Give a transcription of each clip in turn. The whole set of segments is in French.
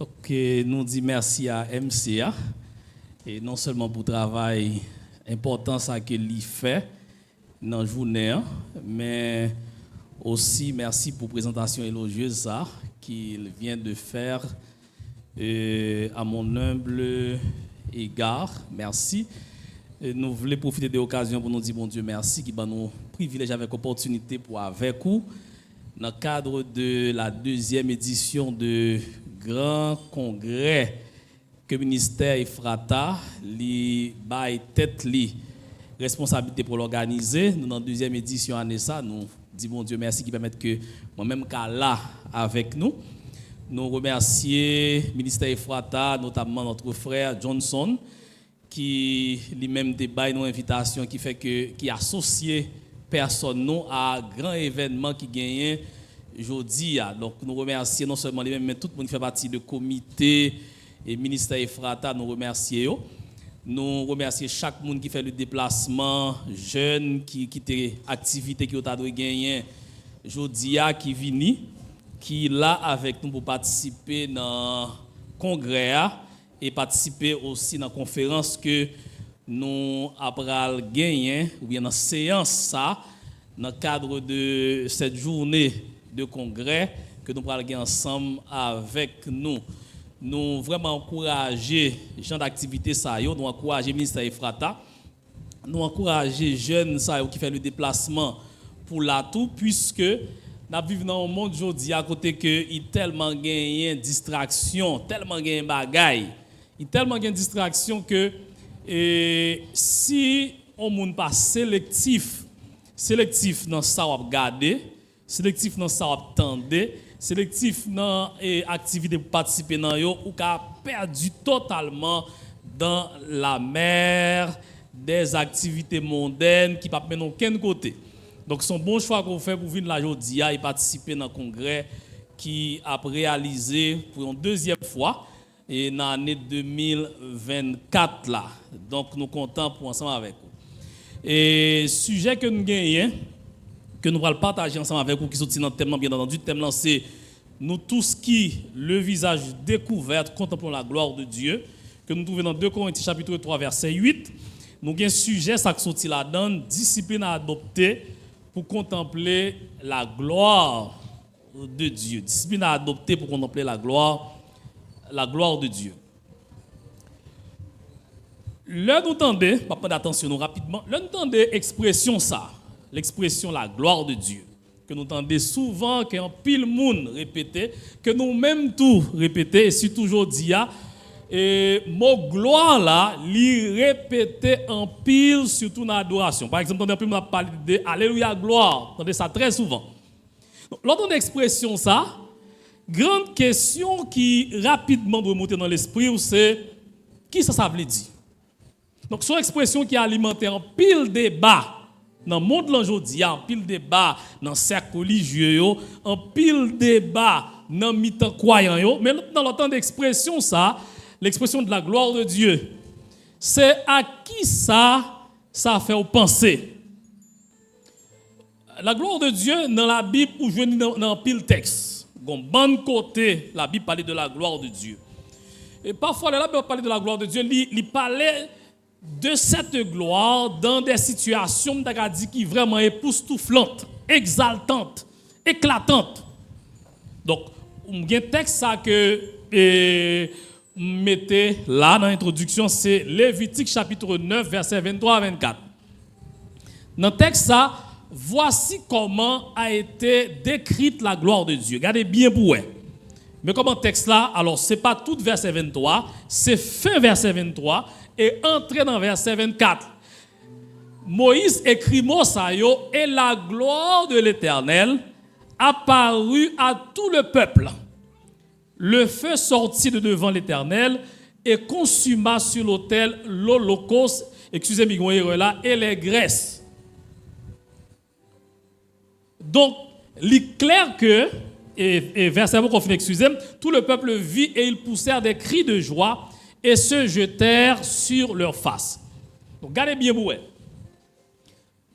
Donc, nous disons merci à MCA, et non seulement pour le travail important qu'il fait dans la journée, mais aussi merci pour la présentation élogieuse qu'il vient de faire à mon humble égard. Merci. Et nous voulons profiter de l'occasion pour nous dire, bon Dieu, merci, qui va nous privilégier avec opportunité pour avec vous, dans le cadre de la deuxième édition de grand congrès que le ministère Ephrata li bail tête li responsabilité pour l'organiser. Nous dans la deuxième édition année ça, nous disons bon Dieu merci qui permet que moi-même là avec nous. Nous remercions le ministère Ephrata, notamment notre frère Johnson, qui lui-même débat nos invitations, qui fait que qui associe personne nous à grand événement qui gagne aujourd'hui. Donc nous remercions non seulement les mêmes, mais tout le monde qui fait partie du comité et ministère Ephrata, nous remercions. Nous remercions chaque monde qui fait le déplacement, jeunes qui quitte activité qui ont gagné aujourd'hui, qui vient, qui est là avec nous pour participer dans le congrès et participer aussi dans la conférence que nous avons gagné, ou bien dans la séance, ça, dans le cadre de cette journée de congrès que nous allons gagner ensemble avec nous. Nous vraiment encourager les gens d'activité, nous encourager le ministère Ephrata, nous encourager les jeunes qui font le déplacement pour la tout, puisque nous vivons dans un monde aujourd'hui à côté que il tellement gagné distraction, tellement gagné bagaille. Il y a tellement de distractions que si on n'est pas sélectif dans ça on regarder, sélectif dans ça on attendre, sélectif dans l'activité pour participer dans yo, ou qu'a perdu totalement dans la mer des activités mondaines qui ne peuvent mener aucun côté. Donc c'est un bon choix qu'on fait pour venir la journée et participer dans le congrès qui a réalisé pour une deuxième fois. Et dans l'année 2024 là. Donc nous comptons pour ensemble avec vous. Et sujet que nous gagnons, que nous allons partager ensemble avec vous, qui sont dans tellement bien entendu, le thème c'est nous tous qui le visage découvert contemplons la gloire de Dieu, que nous trouvons dans 2 Corinthiens chapitre 3 verset 8. Nous avons un sujet ça qui sorti là-dedans, discipline à adopter pour contempler la gloire de Dieu. Discipline à adopter pour contempler la gloire de Dieu. Là, nous entendez, pas prendre attention rapidement, là, nous entendez l'expression ça, l'expression la gloire de Dieu, que nous entendez souvent, qu'un pile monde répété, que nous-mêmes tout répéter, et si toujours dit, et mot gloire là, li répéter en pile, surtout dans l'adoration. Par exemple, on a parlé de Alléluia, gloire, entendez ça très souvent. Lorsqu'on a l'expression ça, grande question qui rapidement doit monter dans l'esprit, c'est qui ça veut dire? Donc, son expression qui a alimenté un pile débat dans le monde d'aujourd'hui, un pile débat dans le cercle religieux, un pile débat dans le mi-temps croyant. Mais dans le temps d'expression, ça, l'expression de la gloire de Dieu, c'est à qui ça fait penser? La gloire de Dieu dans la Bible, où je dis dans un pile texte. Bon côté, la Bible parlait de la gloire de Dieu. Et parfois, la Bible parlait de la gloire de Dieu, il parlait de cette gloire dans des situations qui vraiment époustouflantes, exaltantes, éclatantes. Donc, il y a un texte ça que mettez là dans l'introduction, c'est Lévitique chapitre 9, versets 23 à 24. Dans le texte ça, voici comment a été décrite la gloire de Dieu. Regardez bien pour vous. Mais comme un texte là, alors ce n'est pas tout verset 23, c'est fin verset 23 et entrée dans verset 24. Moïse écrit Mosaïo et la gloire de l'Éternel apparut à tout le peuple. Le feu sortit de devant l'Éternel et consuma sur l'autel l'holocauste, excusez-moi là, et les graisses. Donc, il est clair que, et verset qu'on finit, excusez-moi, tout le peuple vit et ils poussèrent des cris de joie et se jetèrent sur leur face. Donc, regardez bien, vous.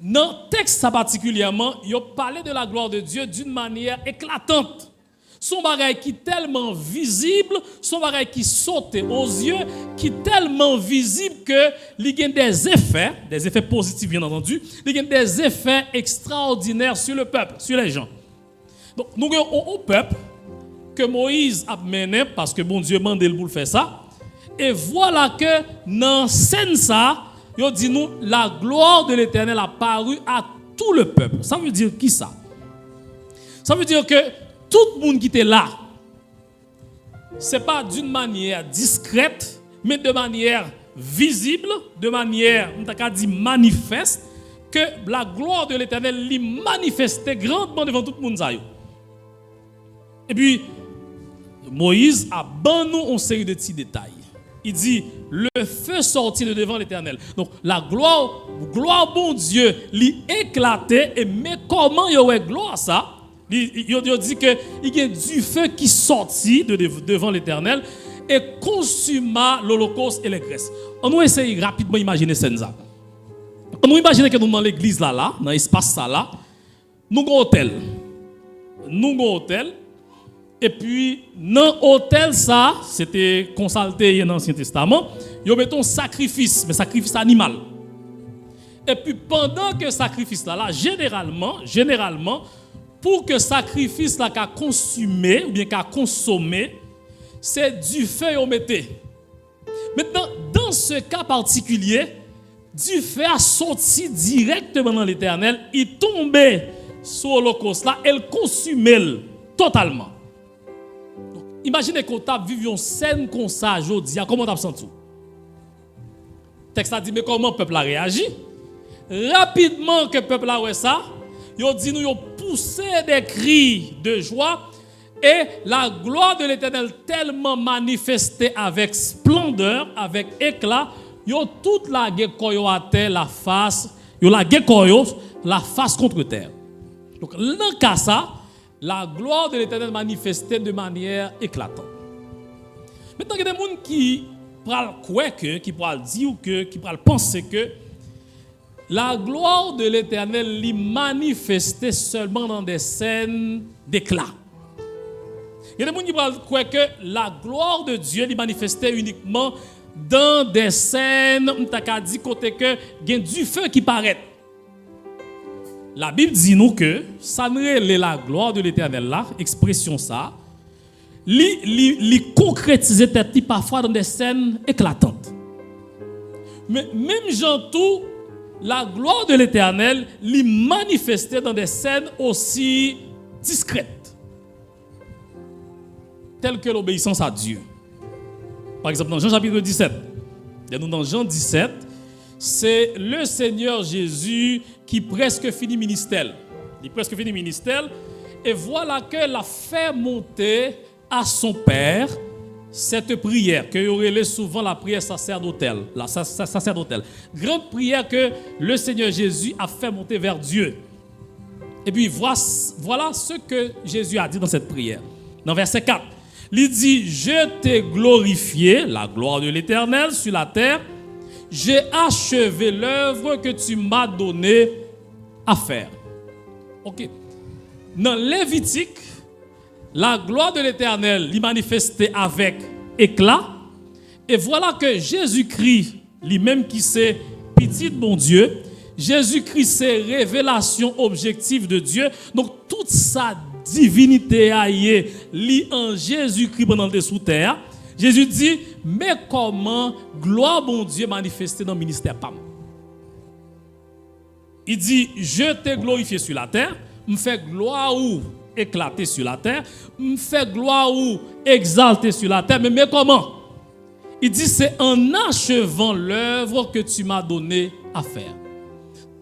Dans le texte, ça particulièrement, il a parlé de la gloire de Dieu d'une manière éclatante. Son bagage qui est tellement visible, son bagage qui saute aux yeux, qui est tellement visible que il y a des effets positifs bien entendu, il y a des effets extraordinaires sur le peuple, sur les gens. Donc nous avons un peuple que Moïse a mené parce que bon Dieu m'a demandé pour faire ça. Et voilà que dans scène ça, il dit nous la gloire de l'Éternel a paru à tout le peuple. Ça veut dire qui ça? Ça veut dire que tout le monde qui était là, ce n'est pas d'une manière discrète, mais de manière visible, de manière, on t'a dit manifeste, que la gloire de l'Éternel l'y manifestait grandement devant tout le monde. Et puis, Moïse a ban nous une série de petits détails. Il dit, le feu sortit de devant l'Éternel. Donc, la gloire bon Dieu, l'y éclatait, et mais comment il y aurait gloire ça? Il dit qu'il y a du feu qui sortit devant l'Éternel et consuma l'Holocauste et les graisses. On nous essaye rapidement d'imaginer ça. On nous imagine que nous dans l'église là, dans l'espace là, nous avons un hôtel. Et puis, dans l'hôtel ça, c'était consulté dans l'Ancien Testament, il y a un sacrifice, mais sacrifice animal. Et puis, pendant que le sacrifice là, généralement, pour que le sacrifice là qu'a consumé ou bien qu'a consommé, c'est du feu qu'on mettait. Maintenant, dans ce cas particulier, du feu a sorti directement dans l'Éternel, il tombait sur l'Holocauste là, elle consumait totalement. Donc, imaginez qu'on tape vivre une scène comme ça aujourd'hui, comment t'as senti? Le texte a dit mais comment le peuple a réagi? Rapidement que le peuple a fait ça, il dit nous ont poussé des cris de joie et la gloire de l'Éternel tellement manifestée avec splendeur, avec éclat, yo toute la guerre à terre, la face, yo la guerre la face contre terre. Donc dans le cas ça, la gloire de l'Éternel manifestée de manière éclatante. Maintenant il y a des gens qui parlent quoi que, qui parlent dire que, qui parlent penser que la gloire de l'Éternel l'y manifestait seulement dans des scènes d'éclat. Il y a des gens qui parlent que la gloire de Dieu l'y manifestait uniquement dans des scènes, on t'a dit côté que il y a du feu qui paraît. La Bible dit nous que ça n'est la gloire de l'Éternel là, expression ça, li concrétiser parfois dans des scènes éclatantes. Mais même Jean tout la gloire de l'Éternel l'y manifestait dans des scènes aussi discrètes, telles que l'obéissance à Dieu. Par exemple, dans Jean chapitre 17, dans Jean 17, c'est le Seigneur Jésus qui presque finit ministère. Il presque fini ministère et voilà que l'a fait monter à son Père cette prière que aurait souvent la prière sacerdotale, grande prière que le Seigneur Jésus a fait monter vers Dieu. Et puis voilà ce que Jésus a dit dans cette prière. Dans verset 4, il dit, je t'ai glorifié, la gloire de l'Éternel sur la terre, j'ai achevé l'œuvre que tu m'as donnée à faire. Ok. Dans Lévitique, la gloire de l'Éternel l'y manifestait avec éclat. Et voilà que Jésus-Christ, lui-même qui c'est petit de bon Dieu, Jésus-Christ c'est révélation objective de Dieu. Donc toute sa divinité aïe lit en Jésus-Christ pendant le sous terre. Jésus dit, mais comment gloire bon Dieu manifestée dans le ministère PAM. Il dit, je t'ai glorifié sur la terre, me fait gloire ou éclater sur la terre, me fait gloire ou exalter sur la terre, mais comment? Il dit, c'est en achevant l'œuvre que tu m'as donné à faire.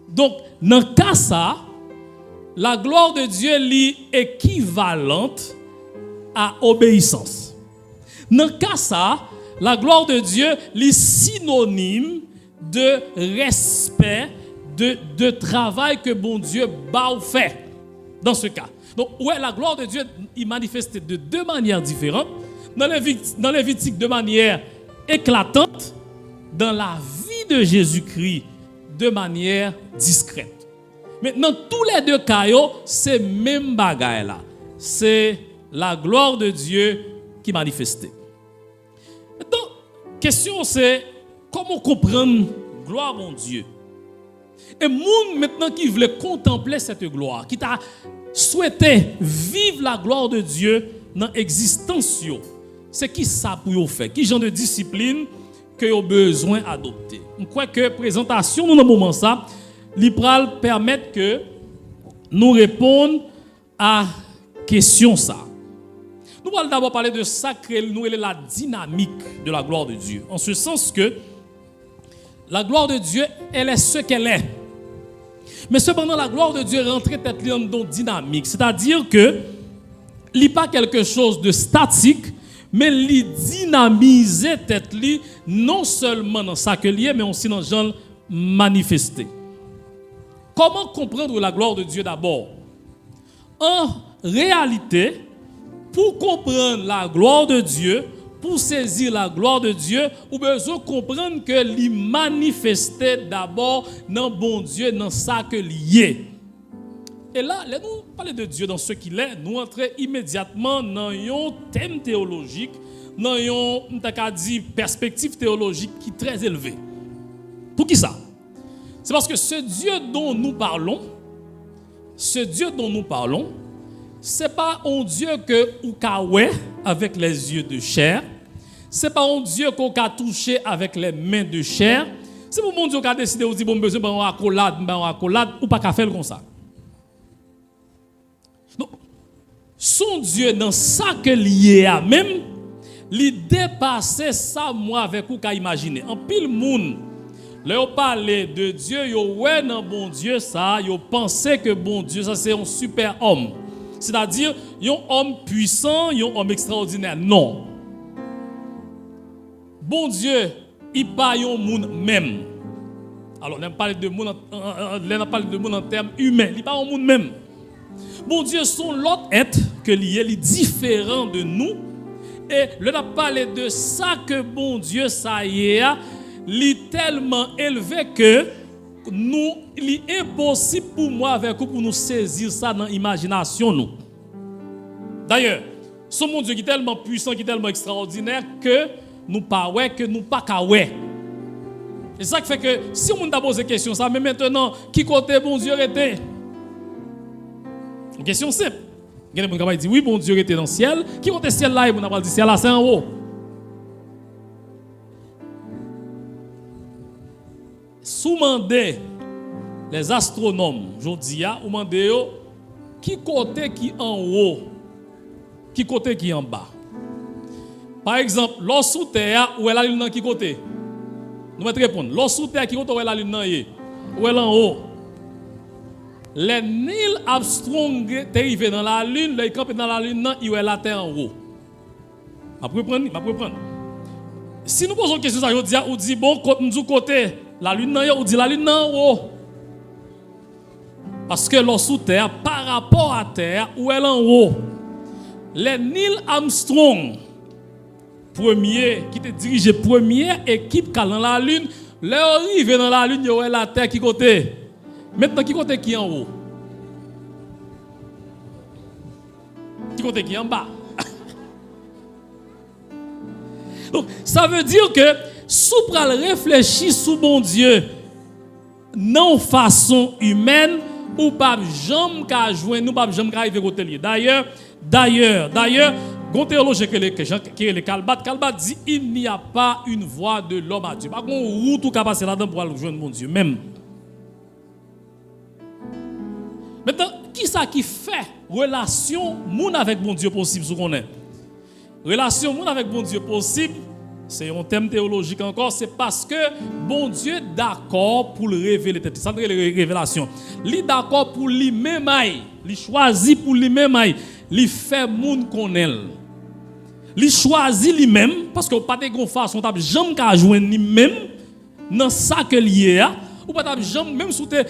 Donc, dans le cas ça, la gloire de Dieu est équivalente à obéissance. Dans le cas ça, la gloire de Dieu est synonyme de respect, de travail que bon Dieu va faire. Dans ce cas. Donc, ouais, la gloire de Dieu est manifestée de deux manières différentes. Dans Lévitique, de manière éclatante. Dans la vie de Jésus-Christ, de manière discrète. Mais dans tous les deux cas, c'est même bagaille là. C'est la gloire de Dieu qui manifestait. Maintenant, question c'est comment comprendre gloire mon Dieu? Et monde maintenant qui voulait contempler cette gloire, qui t'a souhaité vivre la gloire de Dieu dans l'existence, c'est qui ça pour vous faire? Qui genre de discipline que vous avez besoin d'adopter? Je crois que la présentation dans le moment ça, l'IPRAL permettre que nous répondions à la question ça. Nous allons d'abord parler de ça, nous est la dynamique de la gloire de Dieu. En ce sens que la gloire de Dieu, elle est ce qu'elle est. Mais cependant, la gloire de Dieu rentre tête dans une dynamique. C'est-à-dire que il n'est pas quelque chose de statique, mais il dynamise tête li non seulement dans sa que lié, mais aussi dans le genre manifesté. Comment comprendre la gloire de Dieu d'abord? En réalité, pour comprendre la gloire de Dieu, pour saisir la gloire de Dieu, ou besoin comprendre que l'y manifestait d'abord dans bon Dieu, dans ça que lié. Et là, nous parler de Dieu dans ce qu'il est, nous entrons immédiatement dans un thème théologique, dans une perspective théologique qui est très élevée. Pour qui ça? C'est parce que ce Dieu dont nous parlons, ce n'est pas un Dieu que ou avec les yeux de chair. Ce n'est pas un Dieu qu'on a touché avec les mains de chair. C'est pour mon Dieu qui a décidé de dire bon besoin de accolade ou pas qu'à faire comme ça. Donc, son Dieu dans ça que lié à même, il dépassait ça moi avec ou qu'à imaginer. En pile monde, là on parlait de Dieu, yo ouais dans bon Dieu ça, yo pensait que bon Dieu ça c'est un super homme. C'est-à-dire un homme puissant, un homme extraordinaire. Non. Bon Dieu, il pas un monde même. Alors, on parle de monde en termes humains. Il pas un monde même. Bon Dieu, son l'autre être que lié, il est différent de nous. Et on a parlé de ça que bon Dieu, ça y est, il est tellement élevé que nous, il est impossible pour moi avec vous pour nous saisir ça dans l'imagination nous. D'ailleurs, son mon Dieu qui est tellement puissant, qui est tellement extraordinaire que nous pas ouais, que nous pas qu'à ouais. Et ça qui fait que si on t'a posé question ça, mais maintenant qui côté bon Dieu était? Une question simple. Il y a des gens qui disent oui, bon Dieu était dans le ciel. Qui côté ciel là et on a dit ciel là c'est en haut. Sous mandé les astronomes, aujourd'hui, ou mandé qui côté qui en haut, qui côté qui en bas. Par exemple, l'eau sous terre, où est la lune dans qui côté? Nous allons répondre. L'eau sous terre, qui côté où est la lune dans où est en haut? Les Neil Armstrong est arrivé dans la lune, les campé dans la lune, où est la terre en haut. Je vais reprendre. Si nous posons une question, on dit bon, nous côté la lune dans ou dit la lune en haut. Parce que l'eau sous terre, par rapport à terre, où est en haut? Les Neil Armstrong, premier, qui te dirige première équipe qui est dans la lune, leur arrive dans la lune, il y a la terre qui côté. Maintenant, qui côté qui en haut? Qui côté qui en bas? Donc, ça veut dire que sous pral réfléchir sous bon Dieu, non façon humaine, ou pas jamais qu'à jouer, nous pas jamais qu'à arriver côté lié. D'ailleurs, un théologien qui est le Calbat dit il n'y a pas une voie de l'homme à Dieu. Par contre, route ou qu'à passer là-dedans pour aller joindre mon Dieu même. Maintenant, qui ça qui fait relation moun avec mon Dieu possible, ce qu'on est? Relation moun avec mon Dieu possible, c'est un thème théologique encore, c'est parce que bon Dieu est d'accord pour le révéler. Ça c'est la révélation. Il est d'accord pour lui-même, il choisit pour lui-même, il fait moun connaître. Il choisit lui-même parce que pas de grande façon, on jamais qu'à joindre lui-même dans ça que lié ou pas jamais même sous tes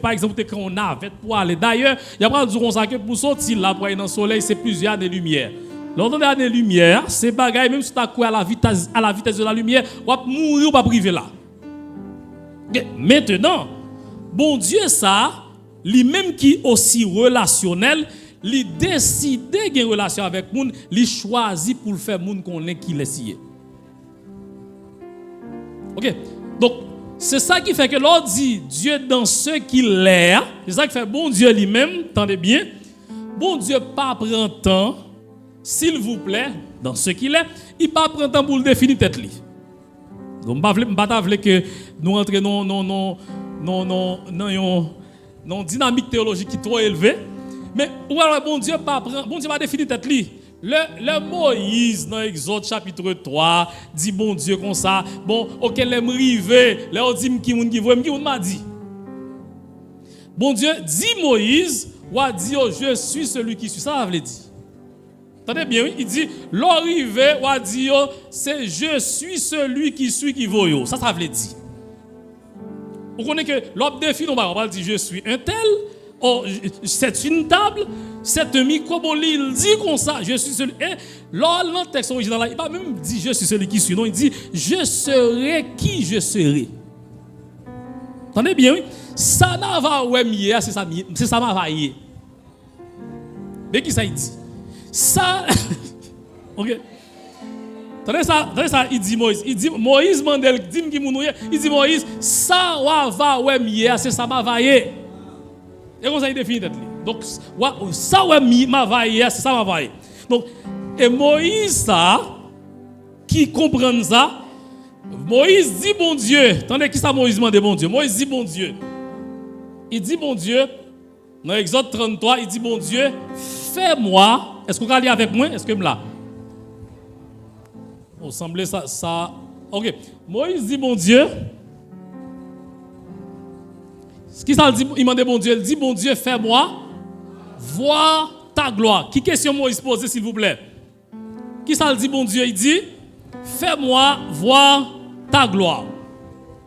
par exemple tes on navette pour aller. D'ailleurs, il y a pas dire ça que pour sortir là pour aller dans le soleil, c'est plusieurs années-lumière. Lors des lumières, c'est bagaille même si tu as couru à la vitesse de la lumière, ou va mourir ou pas priver là. Maintenant, bon Dieu ça, lui-même qui est aussi relationnel, il décide de une relation avec moun, il choisit pour le faire moun connaît qui l'est. OK. Donc c'est ça qui fait que l'on dit Dieu dans ce qu'il est, c'est ça qui fait bon Dieu lui-même, attendez bien. Bon Dieu pas prend temps, s'il vous plaît, dans ce qu'il est, il pas prend temps pour le définir tête li. Donc pas que nous entrions non dynamique théologique qui est trop élevée, mais bon Dieu pas définir tête li. Le Moïse dans Exode chapitre 3 dit bon Dieu comme ça, bon OK l'aime rivé, là on dit qui m'a dit. Bon Dieu dit Moïse, ou a dit oh, je suis celui qui suis, ça veut dire. Attendez bien, oui? Il dit l'arrivé ou a dit oh, c'est je suis celui qui suis qui vaut. Ça veut dire. Vous connaissez que l'autre défi on va dire je suis un tel. Oh, c'est une table, c'est un micro, il dit comme ça, je suis celui. Et là, dans le texte original, il va même dire je suis celui qui suis. Non, il dit je serai qui je serai. Attendez bien, oui? Ça n'a pas ouais, c'est ça m'a vaillé. Mais qui ça il dit? Ça. OK. Attendez ça, il dit Moïse Mandel, dit il dit Moïse, ça va ouais, c'est ça m'a vaillé. Et comme ça, il définit tête. Donc, ça, m'a vaillé, c'est ça, m'a vaillé. Donc, et Moïse, ça, qui comprend ça, Moïse dit bon Dieu. Attendez, qui ça, Moïse demande bon Dieu? Moïse dit bon Dieu. Il dit bon Dieu, dans Exode 33, il dit bon Dieu, fais-moi. Est-ce qu'on va aller avec moi? Est-ce que me là? On semblait ça. Ok. Moïse dit bon Dieu. Ce qui ça dit, il m'a dit bon Dieu, il dit bon Dieu, fais-moi voir ta gloire. Qui question Moïse pose s'il vous plaît? Qui ça dit bon Dieu, il dit fais-moi voir ta gloire.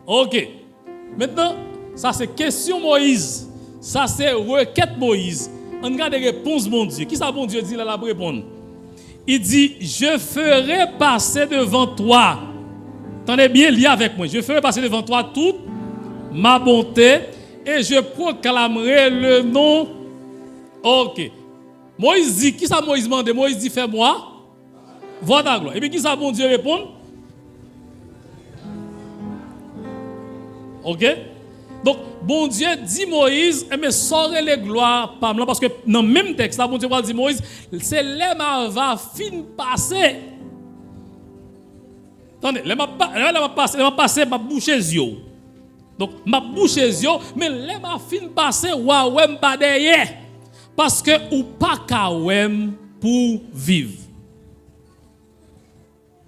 OK. Maintenant, ça c'est question Moïse. Ça c'est requête Moïse. On regarde les réponses bon Dieu. Qui ça bon Dieu dit là la répondre? Il dit je ferai passer devant toi. Attendez bien, lié avec moi. Je ferai passer devant toi toute ma bonté. Et je proclamerai le nom. OK. Moïse dit, qui ça Moïse demande? Moïse dit, fais-moi voir ta gloire. Et puis qui ça bon Dieu répond? OK. Donc, bon Dieu dit Moïse, mais sortez les gloires par là, parce que dans le même texte, là, bon Dieu va dire Moïse, c'est les va fin passer. Attendez, les m'a passer, ma bouche les yeux. Donc, ma bouche les yeux, mais les ma fin passer, ouais, pas derrière. Parce que ou pas kawem pour vivre.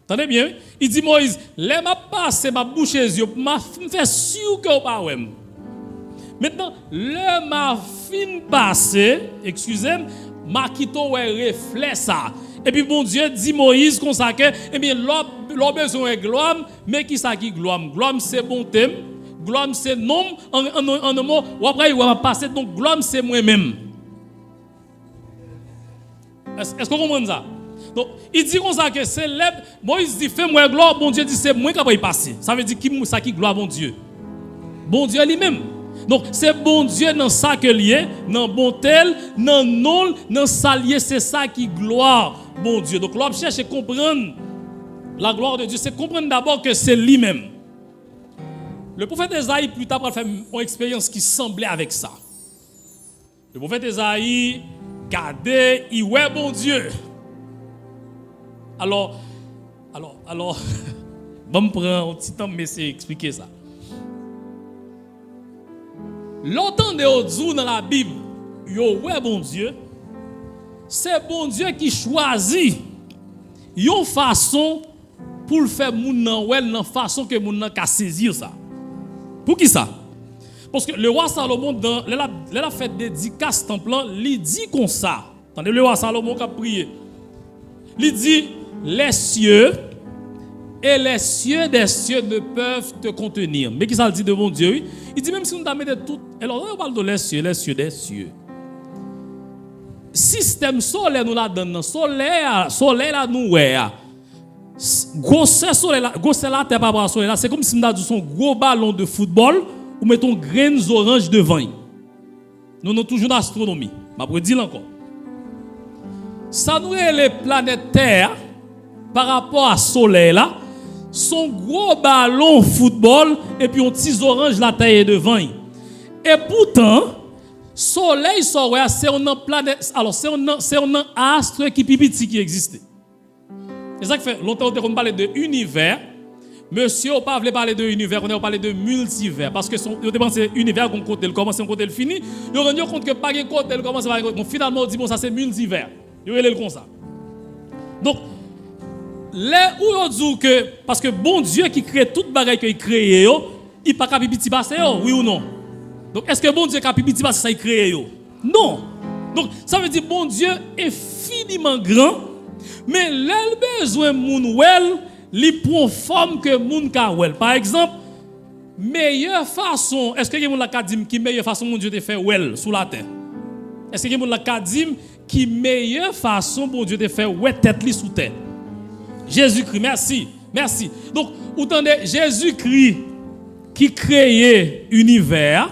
Attendez bien, il dit Moïse, les ma passer, ma bouche les yeux, ma fait sûr que ou pas wem. Maintenant, le ma fin passer, excusez-moi, ma quito ouais reflet ça. Et puis bon Dieu dit Moïse comme ça que, eh bien, l'homme besoin de gloire, mais qui ça qui gloire? Gloire c'est bon thème. Gloire c'est nom en un mot ou après il va passer donc gloire c'est moi-même. Est-ce qu'on comprend ça? Donc il dit comme ça que célèbre Moïse dit fais-moi gloire, bon Dieu dit c'est moi qui va y passer. Ça veut dire qui ça qui gloire bon Dieu. Bon Dieu lui-même. Donc c'est bon Dieu dans ça que lié, dans bon tel, dans non, dans ça lié, c'est ça qui gloire bon Dieu. Donc l'homme cherche à comprendre la gloire de Dieu, c'est comprendre d'abord que c'est lui-même. Le prophète Esaïe, plus tard, a fait une expérience qui semblait avec ça. Le prophète Esaïe, regardez, il ouais bon Dieu. Alors, bon, me prendre un petit temps, mais c'est expliquer ça. Longtemps de dans la Bible, yo ouais bon Dieu, c'est bon Dieu qui choisit une façon pour le faire moun nan ouais, nan façon que moun nan ka saisir ça. Pour qui ça? Parce que le roi Salomon, dans la fait dédicace temple, il dit comme ça. Attendez, le roi Salomon qui a prié. Il dit, les cieux et les cieux des cieux ne peuvent te contenir. Mais qui ça dit de mon Dieu? Il dit, même si on t'a mis de tout. Alors, on parle de les cieux des cieux. Système solaire nous la donne. Soleil là nous ouais. Gros soleil là t'es pas bras soleil là, c'est comme si on a son gros ballon de football ou mettons graines orange devant. Nous avons toujours l'astronomie. Je vais dire encore. Ça nous est les planètes Terre par rapport à Soleil là, son gros ballon football et puis un petit orange la taille devant. Et pourtant, Soleil c'est une planète, alors c'est un astre qui petit qui existe. C'est ça qui fait longtemps qu'on parle de univers. Monsieur, on ne parler de univers, on a parlé de multivers. Parce que on pense que univers, on côté, commence, on côté, le fini. On se rend compte que pas de côté, il commence, bon, finalement, on dit, bon, ça c'est multivers. On va comme ça. Donc, là où on dit que, parce que bon Dieu qui crée toute bagaille qu'il crée, il pas capable de passer, oui ou non? Donc, est-ce que bon Dieu est capable de passer ça, il crée? Non. Donc, ça veut dire bon Dieu est infiniment grand, mais l'el besoin moun wel, li prend forme que moun ka wel. Par exemple, meilleure façon, est-ce que quelqu'un la dit qui meilleure façon mon Dieu te fait wel sous la terre? Est-ce que quelqu'un la dit qui meilleure façon bon Dieu te fait ouais tête li sous terre? Jésus-Christ, merci. Merci. Donc, vous entendez Jésus-Christ qui créait univers.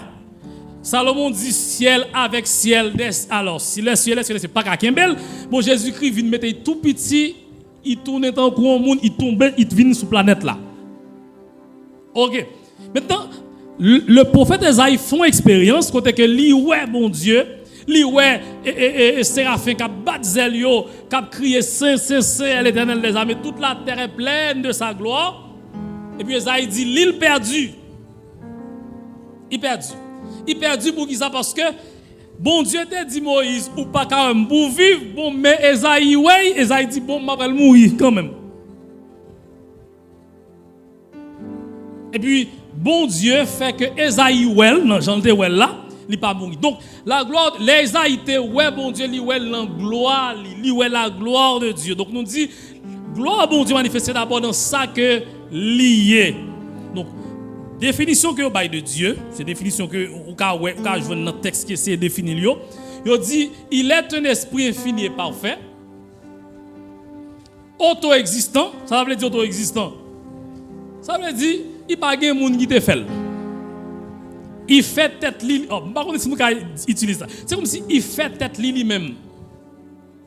Salomon dit ciel avec ciel. Alors, si le ciel, c'est pas qu'à Kembel. Bon, Jésus-Christ vient mettre tout petit, il tourne tant qu'on monde, il tombe, il vient sur la planète là. Ok. Maintenant, le prophète Esaïe font expérience côté que lui, ouais, bon Dieu, lui, ouais, et Séraphin qui a battu Zélio, qui a crié Saint, Saint, Saint, l'Éternel des armées, toute la terre est pleine de sa gloire. Et puis Esaïe dit l'île perdue. Il perdu. Il perdu pour qui ça? Parce que bon Dieu t'a dit Moïse ou pas quand même pour vivre, bon mais Esaïe ouais, Esaïe dit bon m'a va mourir quand même. Et puis bon Dieu fait que Esaïe ouais, non, j'en ai ouais là, il pas mourir. Donc la gloire l'Esaïe était ouais bon Dieu li ouais la gloire, li ouais la gloire de Dieu. Donc nous dit gloire bon Dieu manifestée d'abord dans ça que lié. Donc définition que vous avez de Dieu, c'est définition que vous avez joué dans le texte qui est défini. Il dit il est un esprit infini et parfait, auto-existant. Ça veut dire auto-existant. Ça veut dire il n'y a pas de monde qui te fait. Il fait tête li. Oh, par contre, si nous utilisons ça, c'est comme si il fait tête li lui-même.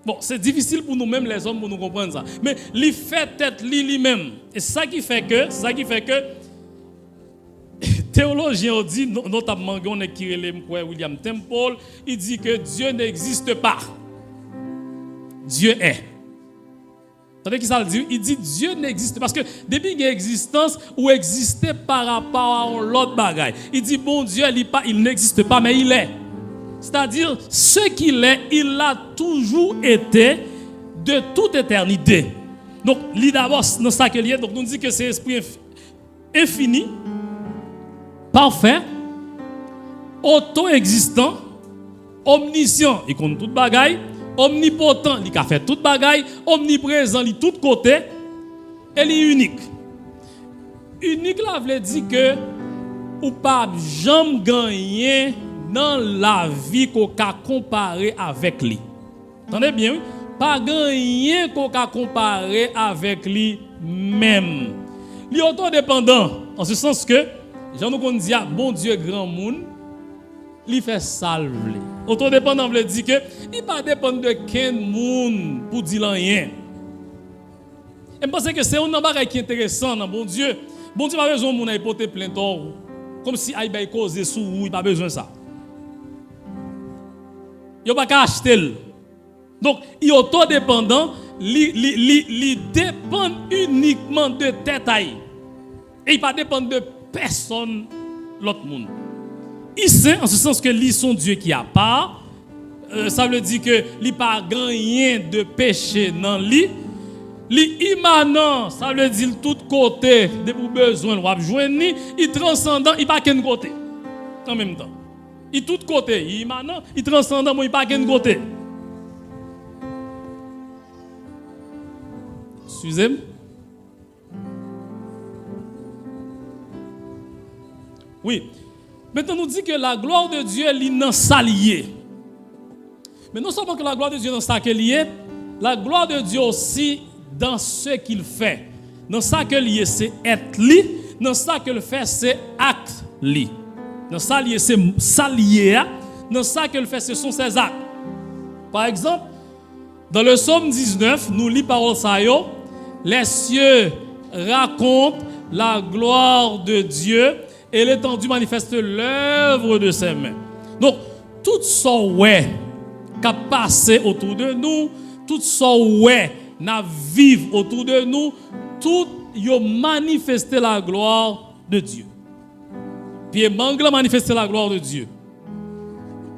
Bon, c'est difficile pour nous-mêmes les hommes pour nous comprendre ça. Mais il fait tête li lui-même. Et c'est ça qui fait que théologien on dit, notamment on est William Temple, il dit que Dieu n'existe pas. Dieu est. Vous savez qui ça le dit? Il dit Dieu n'existe pas. Parce que depuis qu'il y a existence, ou existait par rapport à l'autre bagaille. Il dit bon Dieu, il n'existe pas, mais il est. C'est-à-dire, ce qu'il est, il a toujours été de toute éternité. Donc, il d'abord dans ça qu'il y a. Donc, on dit que c'est esprit infini, parfait, auto-existant, omniscient, il compte toute bagaille, omnipotent, il a fait toute bagaille, omniprésent, il tout côté, et il est unique. Unique là veut dire que ou pas jamais gagner dans la vie qu'on a comparé avec lui. Entendez bien, oui? Pas gagner qu'on a comparé avec lui même. Il est autodépendant en ce sens que Jean nous dit bon Dieu grand monde, il fait salve. Autodépendant veut dire que il pas dépendre de quel monde pour dire rien. Et je pense que c'est un bagage qui est intéressant dans bon Dieu. Bon Dieu pas besoin de monde porter plein d'or comme si il va causer sous il pas besoin de ça. Il pas qu'à acheter. Donc il est autodépendant, il dépend uniquement de tête. Et il pas dépend de personne l'autre monde. Il sait en ce sens que lui son Dieu qui a part, ça veut dire que il pas rien de péché dans lui. Li immanent, ça veut dire tout côté de pour besoin ou joindre, il transcendant, il pas qu'un côté. En même temps. Il tout côté, il immanent, il transcendant, il pas qu'un côté. Excusez-moi. Oui. Maintenant, nous dit que la gloire de Dieu est dans sa liée. Mais non seulement que la gloire de Dieu est dans sa liée, la gloire de Dieu aussi dans ce qu'il fait. Dans ça que lié, c'est être li. Dans ça que le fait, c'est acte li. Dans ça lié, c'est ça lié. Dans ça que le fait, ce sont ses actes. Par exemple, Dans le psaume 19, nous lisons parole ça yo, les cieux racontent la gloire de Dieu et l'étendue manifeste l'œuvre de ses mains. Donc, tout ça ouais qui a passé autour de nous, tout ça ouais n'a vivre autour de nous, tout yo manifesté la gloire de Dieu. Puis mangle manifester la gloire de Dieu.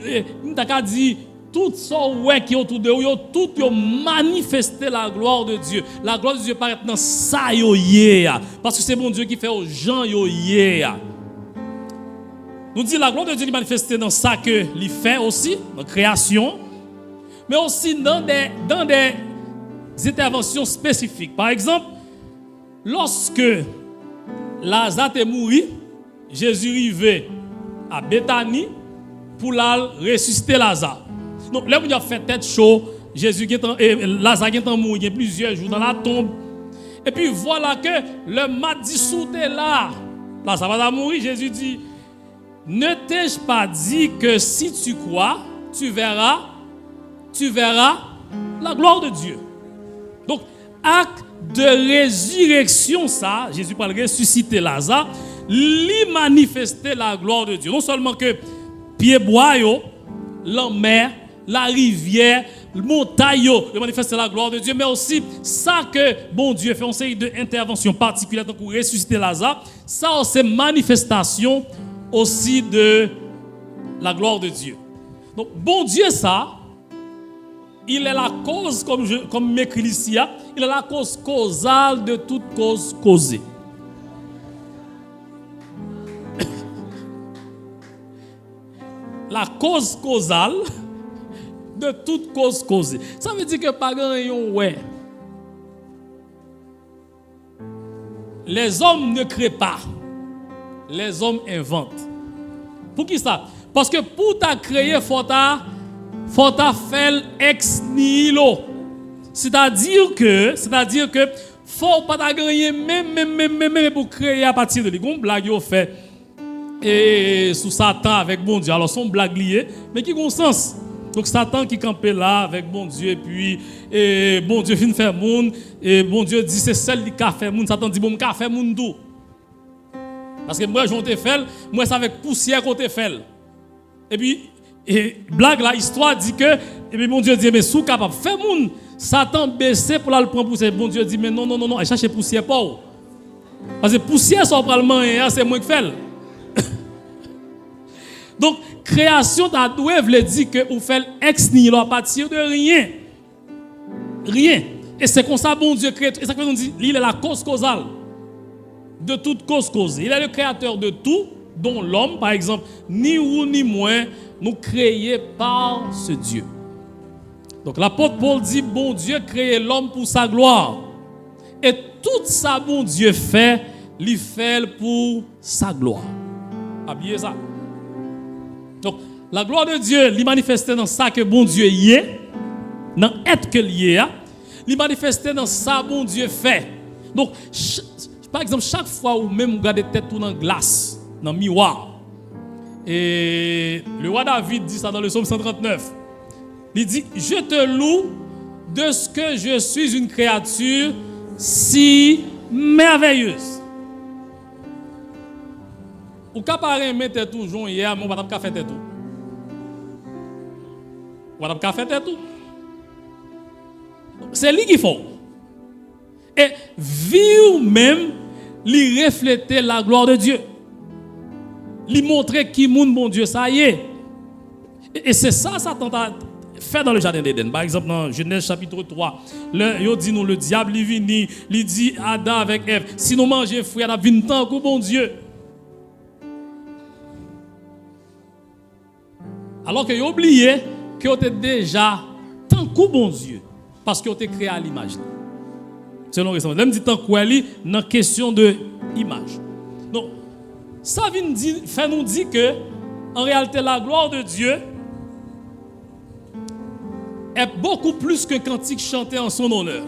Et m'ta dit tout ça ouais qui est autour de vous, tout yo manifester la gloire de Dieu. La gloire de Dieu paraît dans ça yo yeah, parce que c'est bon Dieu qui fait aux gens yo yeah. Nous dit la gloire de Dieu est manifestée dans ça que il fait aussi, dans la création, mais aussi dans des interventions spécifiques. Par exemple, lorsque Lazare est mort, Jésus arrivait à Béthanie pour la ressusciter Lazare. Donc là où il a fait tête chaud, Lazare est mort il y a plusieurs jours dans la tombe. Et puis voilà que le mardi sauté là, Lazare va mourir, Jésus dit: ne t'ai-je pas dit que si tu crois, tu verras la gloire de Dieu. Donc, acte de résurrection, ça, Jésus parle ressusciter Lazare, lui manifester la gloire de Dieu. Non seulement que pied bois, la mer, la rivière, le montagne, le manifester la gloire de Dieu, mais aussi ça que bon Dieu fait une série d'interventions particulières pour ressusciter Lazare, ça c'est manifestation aussi de la gloire de Dieu. Donc, bon Dieu, ça, il est la cause, comme m'écrit ici, il est la cause causale de toute cause causée. La cause causale de toute cause causée. Ça veut dire que pas grand ouais. Les hommes ne créent pas. Les hommes inventent. Pour qui ça? Parce que pour ta créer, faut ta faire ex nihilo. C'est-à-dire que faut pas ta gagner même pour créer à partir de lui. Une blague yo fait et sous Satan avec bon Dieu. Alors son blague liée, mais qui a un sens. Donc Satan qui campait là avec bon Dieu et puis bon Dieu vient faire monde et bon Dieu dit c'est celle qui a fait monde. Satan dit bon m'ka faire monde tout. Parce que moi, j'en ai fait, moi, c'est avec poussière qu'on te fait. Et puis, blague, la histoire dit que, et puis, mon Dieu dit, mais sous capable, fait moun, Satan baissé pour le prendre poussière. Bon Dieu dit, mais non, elle cherche poussière pas. Parce que poussière, c'est probablement, c'est moi qui fais. Donc, création d'adoué veut dire que vous faites ex nihilo à partir de rien. Rien. Et c'est comme ça, bon Dieu crée. Et ça que nous dit, il est la cause causale de toute cause causée. Il est le créateur de tout, dont l'homme, par exemple, ni ou ni moins, nous créés par ce Dieu. Donc l'apôtre Paul dit, bon Dieu créé l'homme pour sa gloire. Et tout ça, bon Dieu fait, il fait pour sa gloire. Habillez ça. Donc la gloire de Dieu, il manifestait dans ça que bon Dieu y est, dans être que lié, il manifestait dans ça bon Dieu fait. Donc par exemple, chaque fois où même vous regardez tête dans la glace, dans le miroir, et le roi David dit ça dans le psaume 139. Il dit, je te loue de ce que je suis une créature si merveilleuse. Ou qu'apparemment mettre toujours hier, mon madame café tout. Madame café tout. C'est lui qui faut. Et vie même, lui refléter la gloire de Dieu. Lui montrer qui moun bon Dieu ça y est. Et c'est ça Satan a fait dans le jardin d'Éden. Par exemple dans Genèse chapitre 3, il dit nous le diable il vient, il dit Adam avec Ève, si nous mangeons fruit, on a 20 ans que bon Dieu. Alors que vous oubliez que vous êtes déjà tant que bon Dieu parce que vous êtes créé à l'image. Selon raison. Même dit tant que dans question de image. Donc ça fait nous dire que en réalité la gloire de Dieu est beaucoup plus que cantique chanté en son honneur.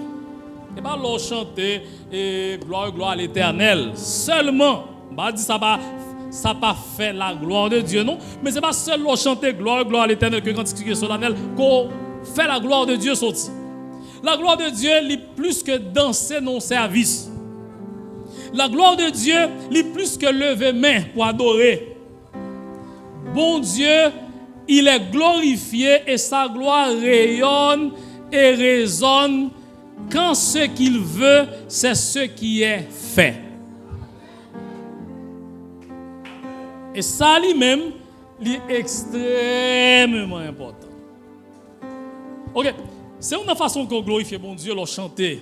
Et pas l'on chanter et gloire à l'Éternel seulement. Bah dit ça pas fait la gloire de Dieu non, mais c'est pas seulement chanter gloire à l'Éternel que cantique solennel qu'on fait la gloire de Dieu sorti. La gloire de Dieu est plus que danser non service. La gloire de Dieu est plus que lever main pour adorer. Bon Dieu, il est glorifié et sa gloire rayonne et résonne quand ce qu'il veut, c'est ce qui est fait. Et ça lui-même, est extrêmement important. Ok, c'est une façon qu'on glorifie bon Dieu, leur chanter.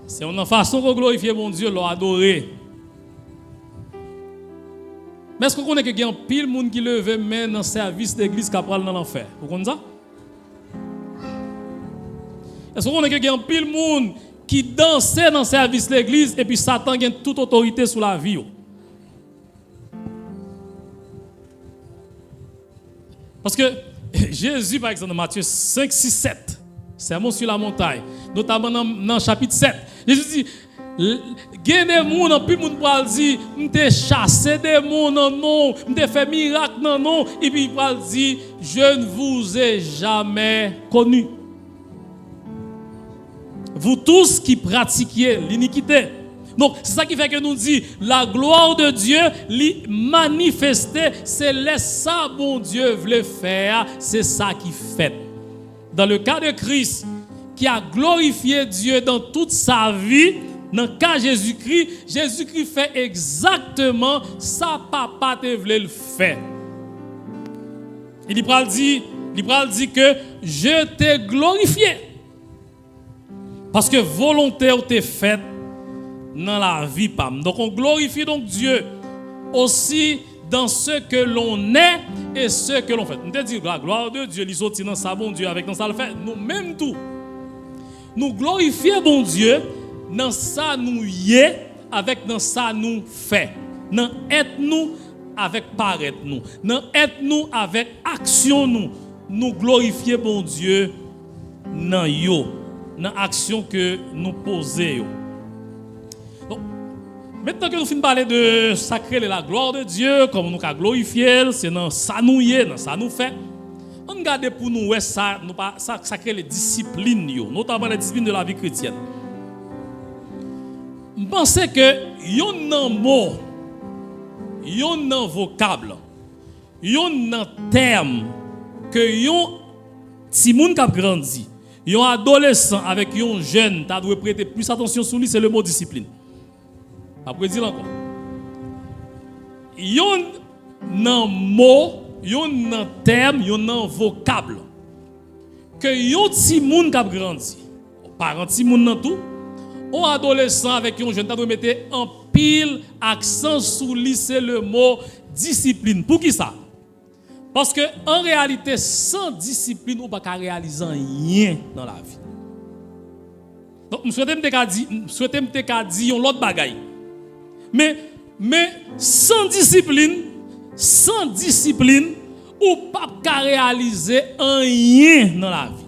C'est une façon qu'on glorifie bon Dieu, leur adorer. Mais est-ce qu'on connaît qu'il y a un pile monde qui lève main dans le service d'église qui prend dans l'enfer? Vous connaissez ça? Est-ce qu'on connaît qu'il y a un pile monde qui dansait dans le service de l'église et puis Satan a toute autorité sur la vie? Parce que Jésus, par exemple, dans Matthieu 5, 6, 7, sermon sur la montagne, notamment dans le chapitre 7, Jésus dit, il y a des gens qui ont dit, je chassé des gens, non, je fait miracle, non, et puis il dit, je ne vous ai jamais connu. Vous tous qui pratiquiez l'iniquité. Donc, c'est ça qui fait que nous dit, la gloire de Dieu, manifester, c'est ça bon Dieu voulait faire, c'est ça qui fait. Dans le cas de Christ, qui a glorifié Dieu dans toute sa vie, dans le cas de Jésus-Christ, Jésus-Christ fait exactement ça papa te voulait le faire. Il va dire que je t'ai glorifié. Parce que volonté t'est faite dans la vie. Donc on glorifie donc Dieu aussi dans ce que l'on est et ce que l'on fait. On te dit la gloire de Dieu, il sortit dans sa bon Dieu avec dans ça le fait. Nous même tout. Nous glorifions bon Dieu dans ça nous y est avec dans ça nous fait. Dans être nous avec paraître nous. Dans être nous avec action nous. Nous glorifions bon Dieu dans yo. Dans l'action que nous posons. Donc, maintenant que nous finissons de parler de sacrer la gloire de Dieu, comme nous avons glorifié, c'est dans ça nous y est, dans ça nous fait. On regarde pour nous, ça sacrer les disciplines, notamment les disciplines de la vie chrétienne. Je pense que yon nan mot, yon nan vocable, yon nan terme que yon ti moun k'ap grandi. Un adolescent avec un jeune, tu dois prêter plus attention sur lui, c'est le mot discipline. Après, dire encore. Il y a un mot, il y a un terme, il y a un vocable. Que yon ti moun qui a grandi, parent ti moun nan tout, un adolescent avec un jeune, tu dois mettre un pile accent sur lui, c'est le mot discipline. Pour qui ça? Parce que en réalité, sans discipline, on ne peut pas réaliser rien dans la vie. Donc, je souhaite me dire l'autre bagaille. Mais sans discipline, on ne peut pas réaliser rien dans la vie.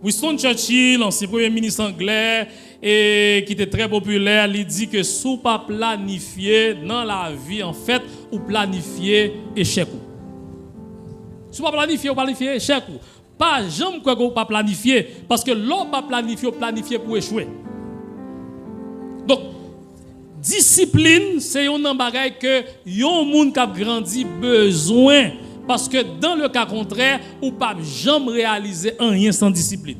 Winston Churchill, l'ancien premier ministre anglais, et qui était très populaire, il dit que si on ne peut pas planifier dans la vie, en fait, ou planifier échec. Si vous ne planifiez, vous planifiez échec. Pas jamais que vous ne pas planifier. Parce que l'on pas planifier, vous planifiez pour échouer. Donc, discipline, c'est un bagage que yon moun qui a grandi besoin. Parce que dans le cas contraire, vous ne pas jamais réaliser rien sans discipline.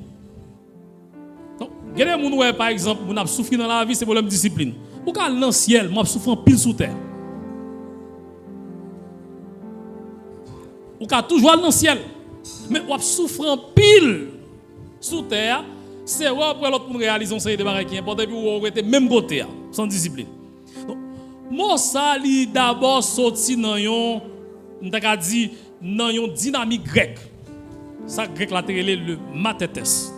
Donc, il y a des gens, par exemple, qui ont souffert dans la vie, c'est pour la discipline. Ou quand dans le ciel, moi, je souffre en pile sous terre. Ou qu'à toujours dans le ciel. Mais on souffre en pile sous terre. C'est après l'autre pour réaliser un série de barrières qui est important. Puis on était même côté, sans discipline. Donc, moi, ça, d'abord sorti dans une dynamique grecque. Ça, grec, là, c'est le mathetes.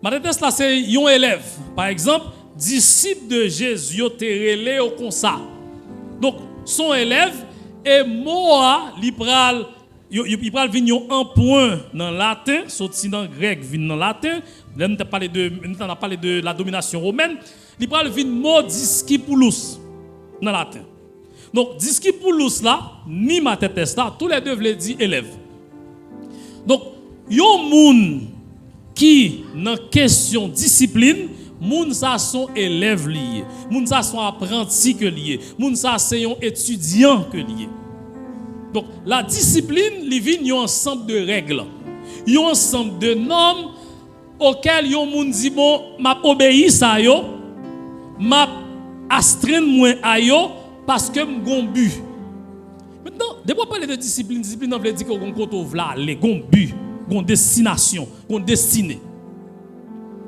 Mathetes, là, c'est un élève. Par exemple, disciple de Jésus, il au comme ça. Donc, son élève, et moi, il pral venir un point dans le latin, sorti dans le grec, vient dans le latin. Là, nous avons parlé de la domination romaine. Il pral venir mot discipulus dans le latin. Donc, discipulus là, ni mathetes là, tous les deux veulent dire élève. Donc, yon moun qui dans question discipline, moun sa sont élèves liés, moun sa sont apprentis que liés, moun sa c'est un étudiant que liés. Donc la discipline li vient un ensemble de règles, un ensemble de normes auxquelles yon moun dit bon m'a obéi ça yo, m'a astreindre moins à yo parce que m'gon but. Maintenant, dès qu'on parle de discipline, discipline veut dire qu'on compte vla aller, gon but, gon destination, gon destinée.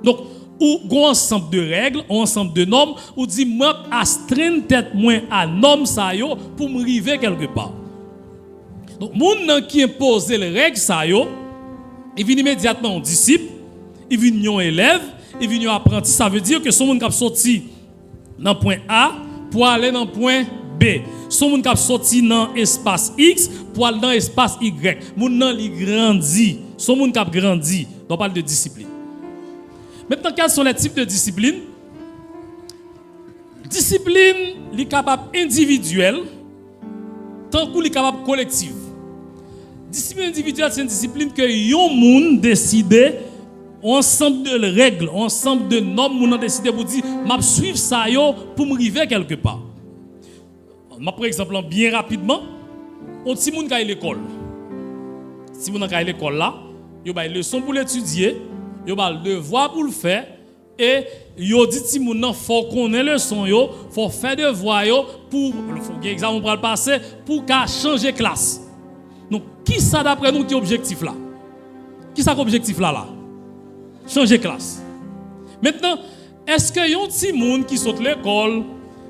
Donc ou un ensemble de règles, un ensemble de normes, ou dit moi astreindre tête moins à norme ça yo pour me arriver quelque part. Donc moun qui impose les règles ça yo, il vient immédiatement un disciple, il vient un élève, il vient un apprenti, ça veut dire que son moun qui sorti dans point A pour aller dans point B. Son moun qui sorti dans espace X pour aller dans espace Y. Moun nan li grandi, son moun qui grandi. On parle de discipline. Maintenant, quels sont les types de discipline? Discipline, est capable individuelle, tant que est capable collective. Discipline individuelle, c'est une discipline que yon moun décide, ensemble de règles, ensemble de normes, moun a décidé pour dire, m'a suivre ça yo pour me arriver quelque part. Par exemple, bien rapidement, on ti moun ka l'école. Si moun ka l'école là, yo ba leçon pour l'étudier. Yo ba devoir pour le faire et yo dit ti moun nan faut connaître leçon yo, faut faire devoir yo pour examen pour le passer pour ka changer classe. Donc qui ça d'après nous qui objectif là? Qui ça objectif là? Changer classe. Maintenant, est-ce que yon ti moun qui saute l'école,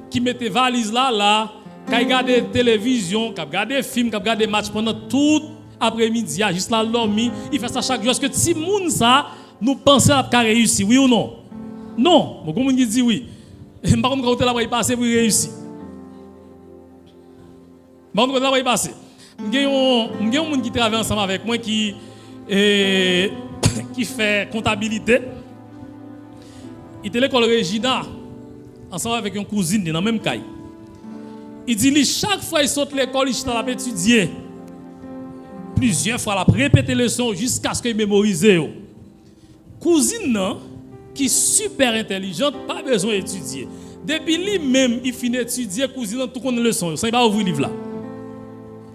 qui mette valise là, qui regarde télévision, qui regarde film, qui regarde match pendant tout après-midi, juste là dormi, il fait ça chaque jour. Est-ce que ti moun ça nous pensons à réussir, oui ou non? Non. Bon, comme on dit oui. Par contre, quand on va y passer pour réussir. Par contre, quand on va y passer. Il y a un monde qui travaille ensemble avec moi qui fait comptabilité. Il était à l'école Regina, ensemble avec une cousine dans le même cas. Il dit chaque fois qu'il saute l'école, il a étudié. Plusieurs fois, il a répété les leçons jusqu'à ce qu'il mémorise. Cousine qui est super intelligente, pas besoin d'étudier. Depuis lui-même, il finit d'étudier, cousine tout connaît leçon, ça il va ouvrir le livre là.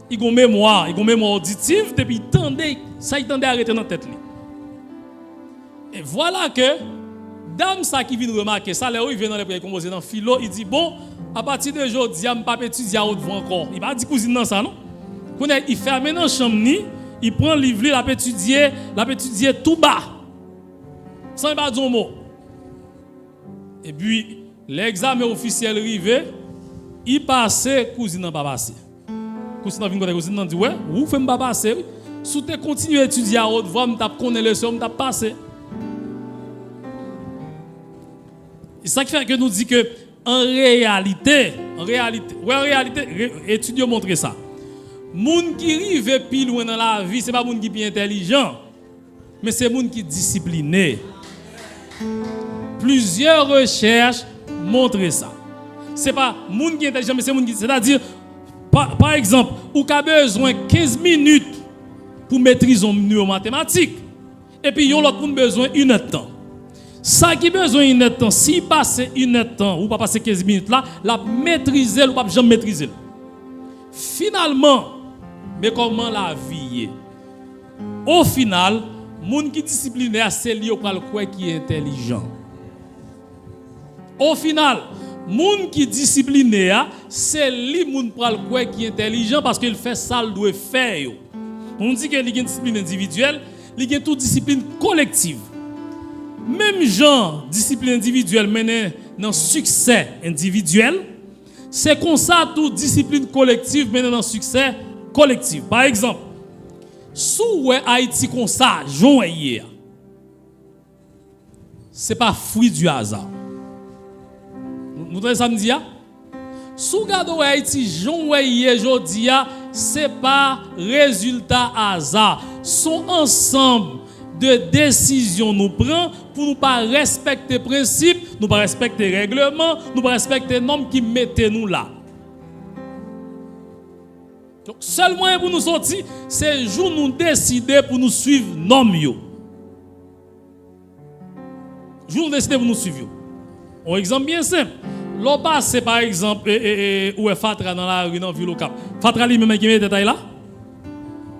Il a une mémoire, auditive, depuis il tendait arrêter dans la tête. Et voilà que dame ça qui vient remarquer ça, là où il vient dans les pays composés dans philo, il dit bon, à partir de aujourd'hui, je ne vais pas étudier à haute voix encore. Il va dire cousine dans ça non? Il ferme dans la chambre, il prend le livre, il va étudier tout bas. Sans pas dire un mot. Et puis, l'examen officiel arrivé, il passait, cousine n'a pas passé. Cousine vient côté cousine dit ouais, vous faites pas passer. Si tu continues à étudier à haute voix, tu connais les leçons, tu passé. C'est ça qui fait que nous dit que en réalité, étudiants montrent ça. Moun qui rive plus loin dans la vie, c'est pas moun qui est intelligent, mais c'est moun qui est discipliné. Plusieurs recherches montrent ça. C'est pas moun qui est intelligent, mais c'est moun qui, c'est-à-dire par exemple, ou a besoin 15 minutes pour maîtriser un mathématique et puis yon l'autre besoin 1 heure de temps. Ça qui besoin 1 heure de temps, si passe 1 heure de temps ou pas passer 15 minutes là, la maîtriser ou pas jamais maîtriser. Finalement, mais comment la vie est? Au final, moun qui discipliné c'est lié au quoi qui est intelligent. Au final, moun qui discipliné c'est lui moun pral quoi qui est intelligent parce qu'il fait ça il doit faire. On dit qu'il y a une discipline individuelle, il y a toute discipline collective. Même genre discipline individuelle mène dans succès individuel, c'est comme ça toute discipline collective mène dans succès collectif. Par exemple, sous Haïti comme ça, Jean hier, c'est pas fruit du hasard. Nous entendez ça me dit? Sous gado Haïti, Jean hier, jodi, c'est pas résultat hasard. Son ensemble de décisions nous prend pour nous pas respecter principes, nous pas respecter règlements, nous pas respecter normes qui mettent nous là. Donc, seul moyen pour nous sortir, c'est jour nous décider pour nous suivre nom yo. Jour nous décider pour nous suivre. Un exemple bien simple. L'on passe par exemple où est Fatra dans la rue dans ville au Cap. Fatra lui-même qui met détail là.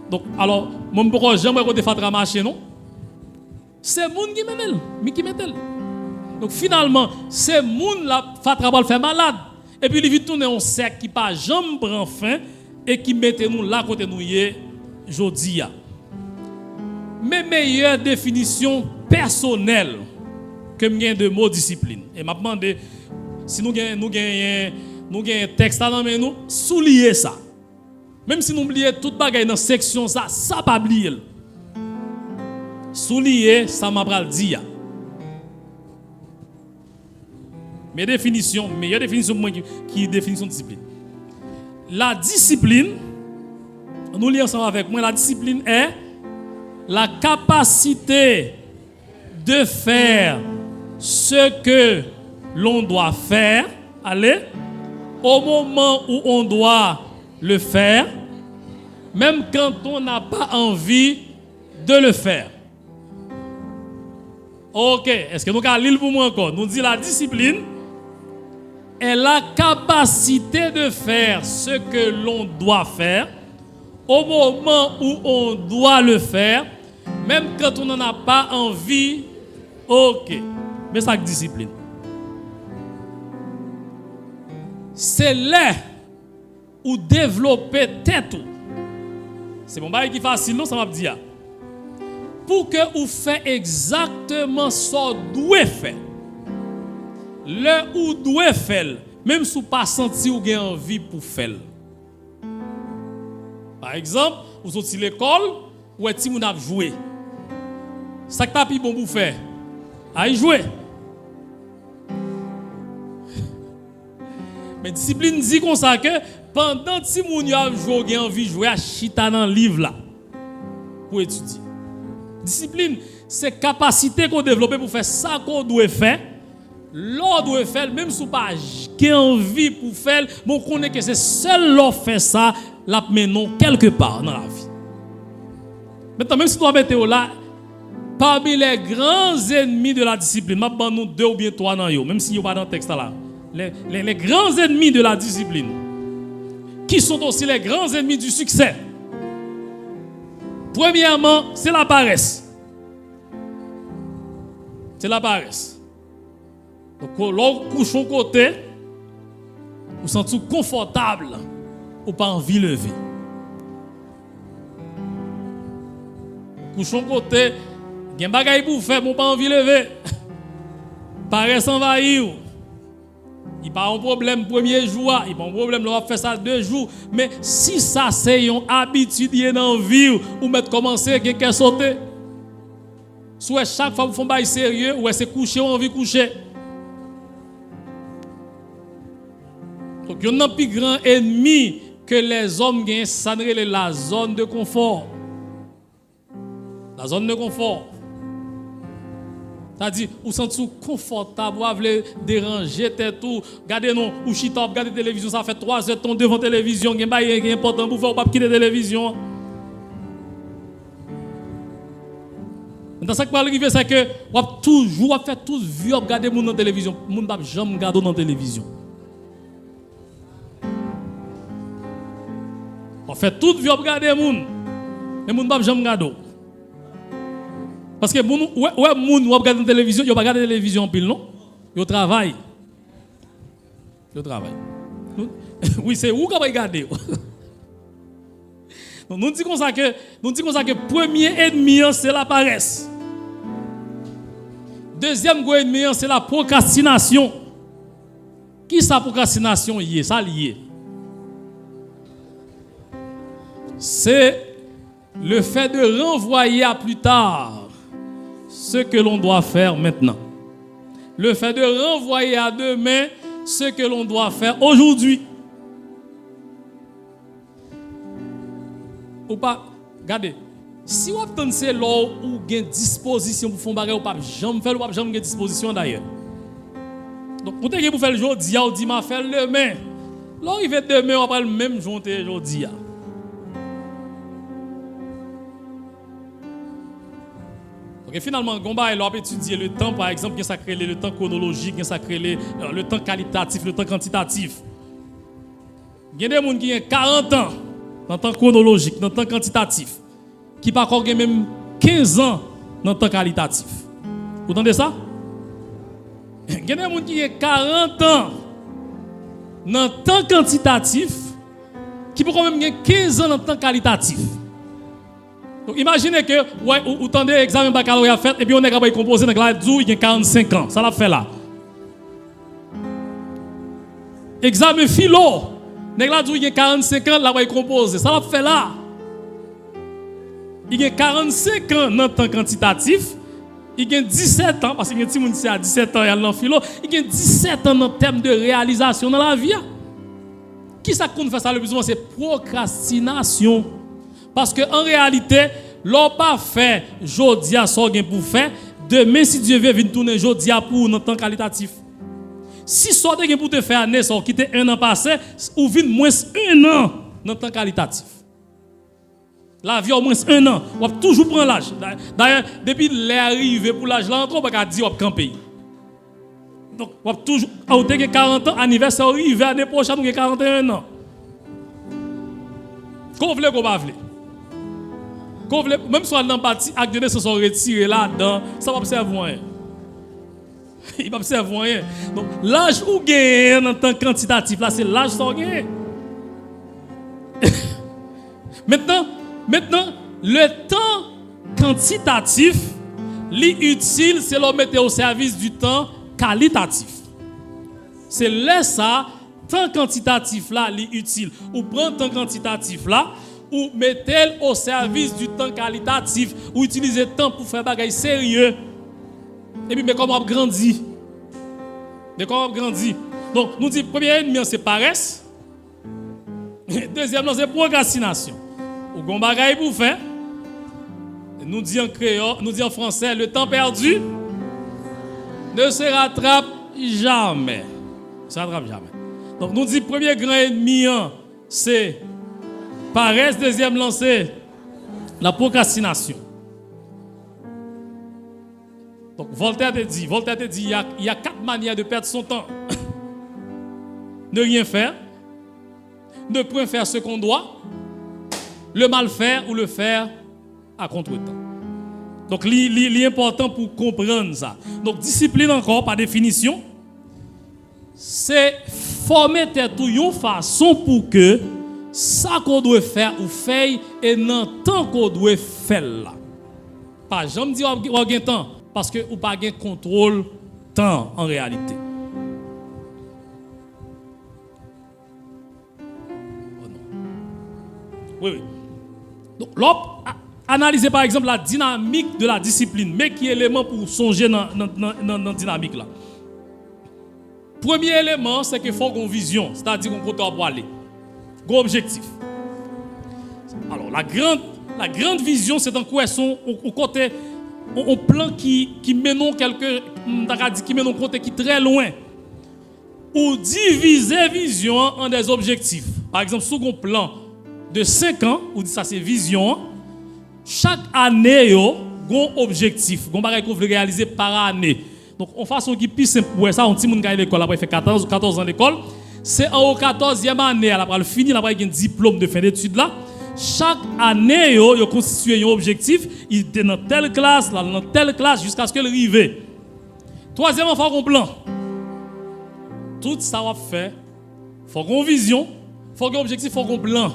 Donc alors, moi pourquoi jamais côté Fatra marcher non? C'est moun qui mène mais qui met elle. Donc finalement, c'est moun la Fatra va le faire malade. Et puis il vient tourner un cercle qui pas jamais prend fin et qui mette nous là côté nous yé jodi a. Mes meilleures définitions personnelles que m'gain de mot discipline. Et m'a demandé si nous gagnons un texte dans nous souligner ça. Même si nous oublions toute bagaille dans section ça pas oublier. Souligner ça m'a pral dit. Mes définitions, meilleure définition pour moi qui définition de discipline. La discipline, nous lisons ensemble avec moi, la discipline est la capacité de faire ce que l'on doit faire, allez, au moment où on doit le faire, même quand on n'a pas envie de le faire. Ok, est-ce que nous avons lire pour moi encore? Nous dit la discipline est la capacité de faire ce que l'on doit faire au moment où on doit le faire, même quand on n'en a pas envie. Ok, mais ça discipline. C'est là où développer tête. C'est mon bail qui est facile, non, ça m'a dit. Pour que vous fassiez exactement ce que vous devez faire. Le ou doit faire, même si vous pas senti ou avez envie pour faire. Par exemple, vous sortez de l'école, ou est-ce que vous avez joué? Ça que tu as bon pour faire. Aïe jouer. Mais discipline dit comme ça que pendant que vous avez envie de jouer à chita dans le livre là pour étudier. Discipline, c'est capacité qu'on développe pour faire ça qu'on doit faire. L'on doit faire, même si vous n'avez pas envie pour faire, mais on connaît que c'est seul l'on fait ça, la menon quelque part dans la vie. Maintenant, même si vous mettez là, parmi les grands ennemis de la discipline, je vais nous 2 ou bien 3 dans eux, même si vous pas dans le texte là. Les grands ennemis de la discipline, qui sont aussi les grands ennemis du succès. Premièrement, c'est la paresse. C'est la paresse. Donc, lorsque vous couchez côté, vous vous sentez confortable ou pas envie de lever. Couchez côté, il y a des bagailles pour faire, mais pas envie de lever. Paresse envahir. Il n'y a pas un problème premier jour, il n'y a pas un problème, on va faire ça 2 jours. Mais si ça c'est une habitude dans la vie, ou mettre commencer à quelqu'un sauter, soit chaque fois vous faites un bail sérieux, ou c'est coucher ou envie de coucher. Donc, il y a un plus grand ennemi que les hommes gagnent, ça c'est la zone de confort. La zone de confort. C'est-à-dire, vous sentez confortable, vous voulez déranger, tout. Regardez, non, ou chita, regardez la télévision, ça fait 3 heures devant la télévision, il y a un important pour faire, pas quitter la télévision. Dans ce qui va arriver, c'est que vous toujours fait tout vieux, regarder mon dans la télévision. Mon ne jamais regarder dans la télévision. On fait tout vieux, regarder mon. Mais mon ne jamais regarder. Parce que moun regarde la télévision, yo pas regarder la télévision en pile non, yo travaille. Yo travaille. Oui, c'est où qu'on va regarder. Donc nous disons ça que premier ennemi c'est la paresse. Deuxième gros ennemi c'est la procrastination. Qui sa procrastination lié, ça lié. C'est le fait de renvoyer à plus tard ce que l'on doit faire maintenant. Le fait de renvoyer à demain ce que l'on doit faire aujourd'hui. Ou pas, regardez, si vous attendez là ou avez disposition pour faire bagage ou pas jamais faire ou pas jamais disposition d'ailleurs. Donc vous avez pour faire le jour dia ou dimanche faire demain. Là arrive demain on va le même jour aujourd'hui. Donc finalement, Gomba il a étudié le temps, par exemple, qui sacré le temps chronologique, qui sacré le temps qualitatif, le temps quantitatif. Il y a des gens qui ont 40 ans dans le temps chronologique, dans le temps quantitatif, qui pas encore même 15 ans dans le temps qualitatif. Vous entendez ça? Il y a des gens qui ont 40 ans dans le temps quantitatif, qui peut quand même 15 ans dans le temps qualitatif. Donc imaginez que vous attendez l'examen baccalauréat fait et puis on est capable de composer dans la il y a 45 ans. Ça l'a fait là. Examen philo, il y a 45 ans, là, il composer. Ça l'a fait là. Il y a 45 ans dans le temps quantitatif. Il y a 17 ans, parce qu'il y a des gens qui ont 17 ans dans philo. Il y a 17 ans en termes de réalisation dans la vie. Qui ça qu'on fait ça le plus souvent? C'est procrastination. Parce qu'en réalité, l'on pas fait aujourd'hui à ce qu'on pour faire. Demain, si Dieu veut venir tourner aujourd'hui pour notre temps qualitatif. Si ce que pour te faire année, ça quitte un an passé, ou vient moins un an dans le temps qualitatif. La vie au moins un an, on va toujours prendre l'âge. D'ailleurs, depuis l'arrivée pour l'âge là, on va dire on va camper. Donc, on va toujours, on a 40 ans, anniversaire arrivé, l'année prochaine, on a 41 ans. Qu'on veut qu'on va même si on a l'empathie, acte de naissance sont retirés là-dedans, ça va observer rien. Il va observer rien. Donc, l'âge où gagne en tant que quantitatif, là, c'est l'âge où gagne. Maintenant, le temps quantitatif, l'utile, c'est le mettre au service du temps qualitatif. C'est là ça, temps quantitatif là, l'utile. Ou prendre temps quantitatif là, ou mettez au service du temps qualitatif, ou utiliser le temps pour faire des choses sérieux. Et puis, mais comment on grandit? Donc, nous disons, premier ennemi, c'est paresse. Deuxième, c'est procrastination. Ou gon bagay pour faire. Nous disons en créole, nous disons en français, le temps perdu ne se rattrape jamais. Donc, nous disons, premier grand ennemi, c'est paresse. Deuxième lancé, la procrastination. Donc, Voltaire te dit, il y a 4 manières de perdre son temps. Ne rien faire, ne point faire ce qu'on doit, le mal faire ou le faire à contre-temps. Donc, l'important pour comprendre ça. Donc, discipline encore, par définition, c'est former une façon pour que ça qu'on doit faire ou faire et dans le temps qu'on doit faire là. Pas jamais dire qu'on a un temps parce que ou pas de contrôle temps en réalité. Oh non. Oui. Donc, analysez par exemple la dynamique de la discipline, mais qui est l'élément pour songer dans la dynamique là. Premier élément, c'est qu'il faut qu'on vision, c'est-à-dire qu'on compte pour aller. Gros objectif. Alors, la grande vision, c'est dans quoi au côté, un plan qui mène un côté qui est très loin. Ou diviser vision en des objectifs. Par exemple, sur un plan de 5 ans, ou ça c'est vision, chaque année, il y a un objectif. Il y a un bagage qu'on veut réaliser par année. Donc, en façon qui est plus simple, ça, on dit que l'école, après, il fait 14 ans d'école. C'est en 14e année, après, fini, après, il y a un diplôme de fin d'études là. Chaque année, il constitue un objectif. Il est dans telle classe, là, dans telle classe, jusqu'à ce qu'elle arrive. Troisièmement, il faut qu'on plan. Tout ça va faire. Il faut qu'on vision. Il faut qu'on objectif, il faut qu'on plan.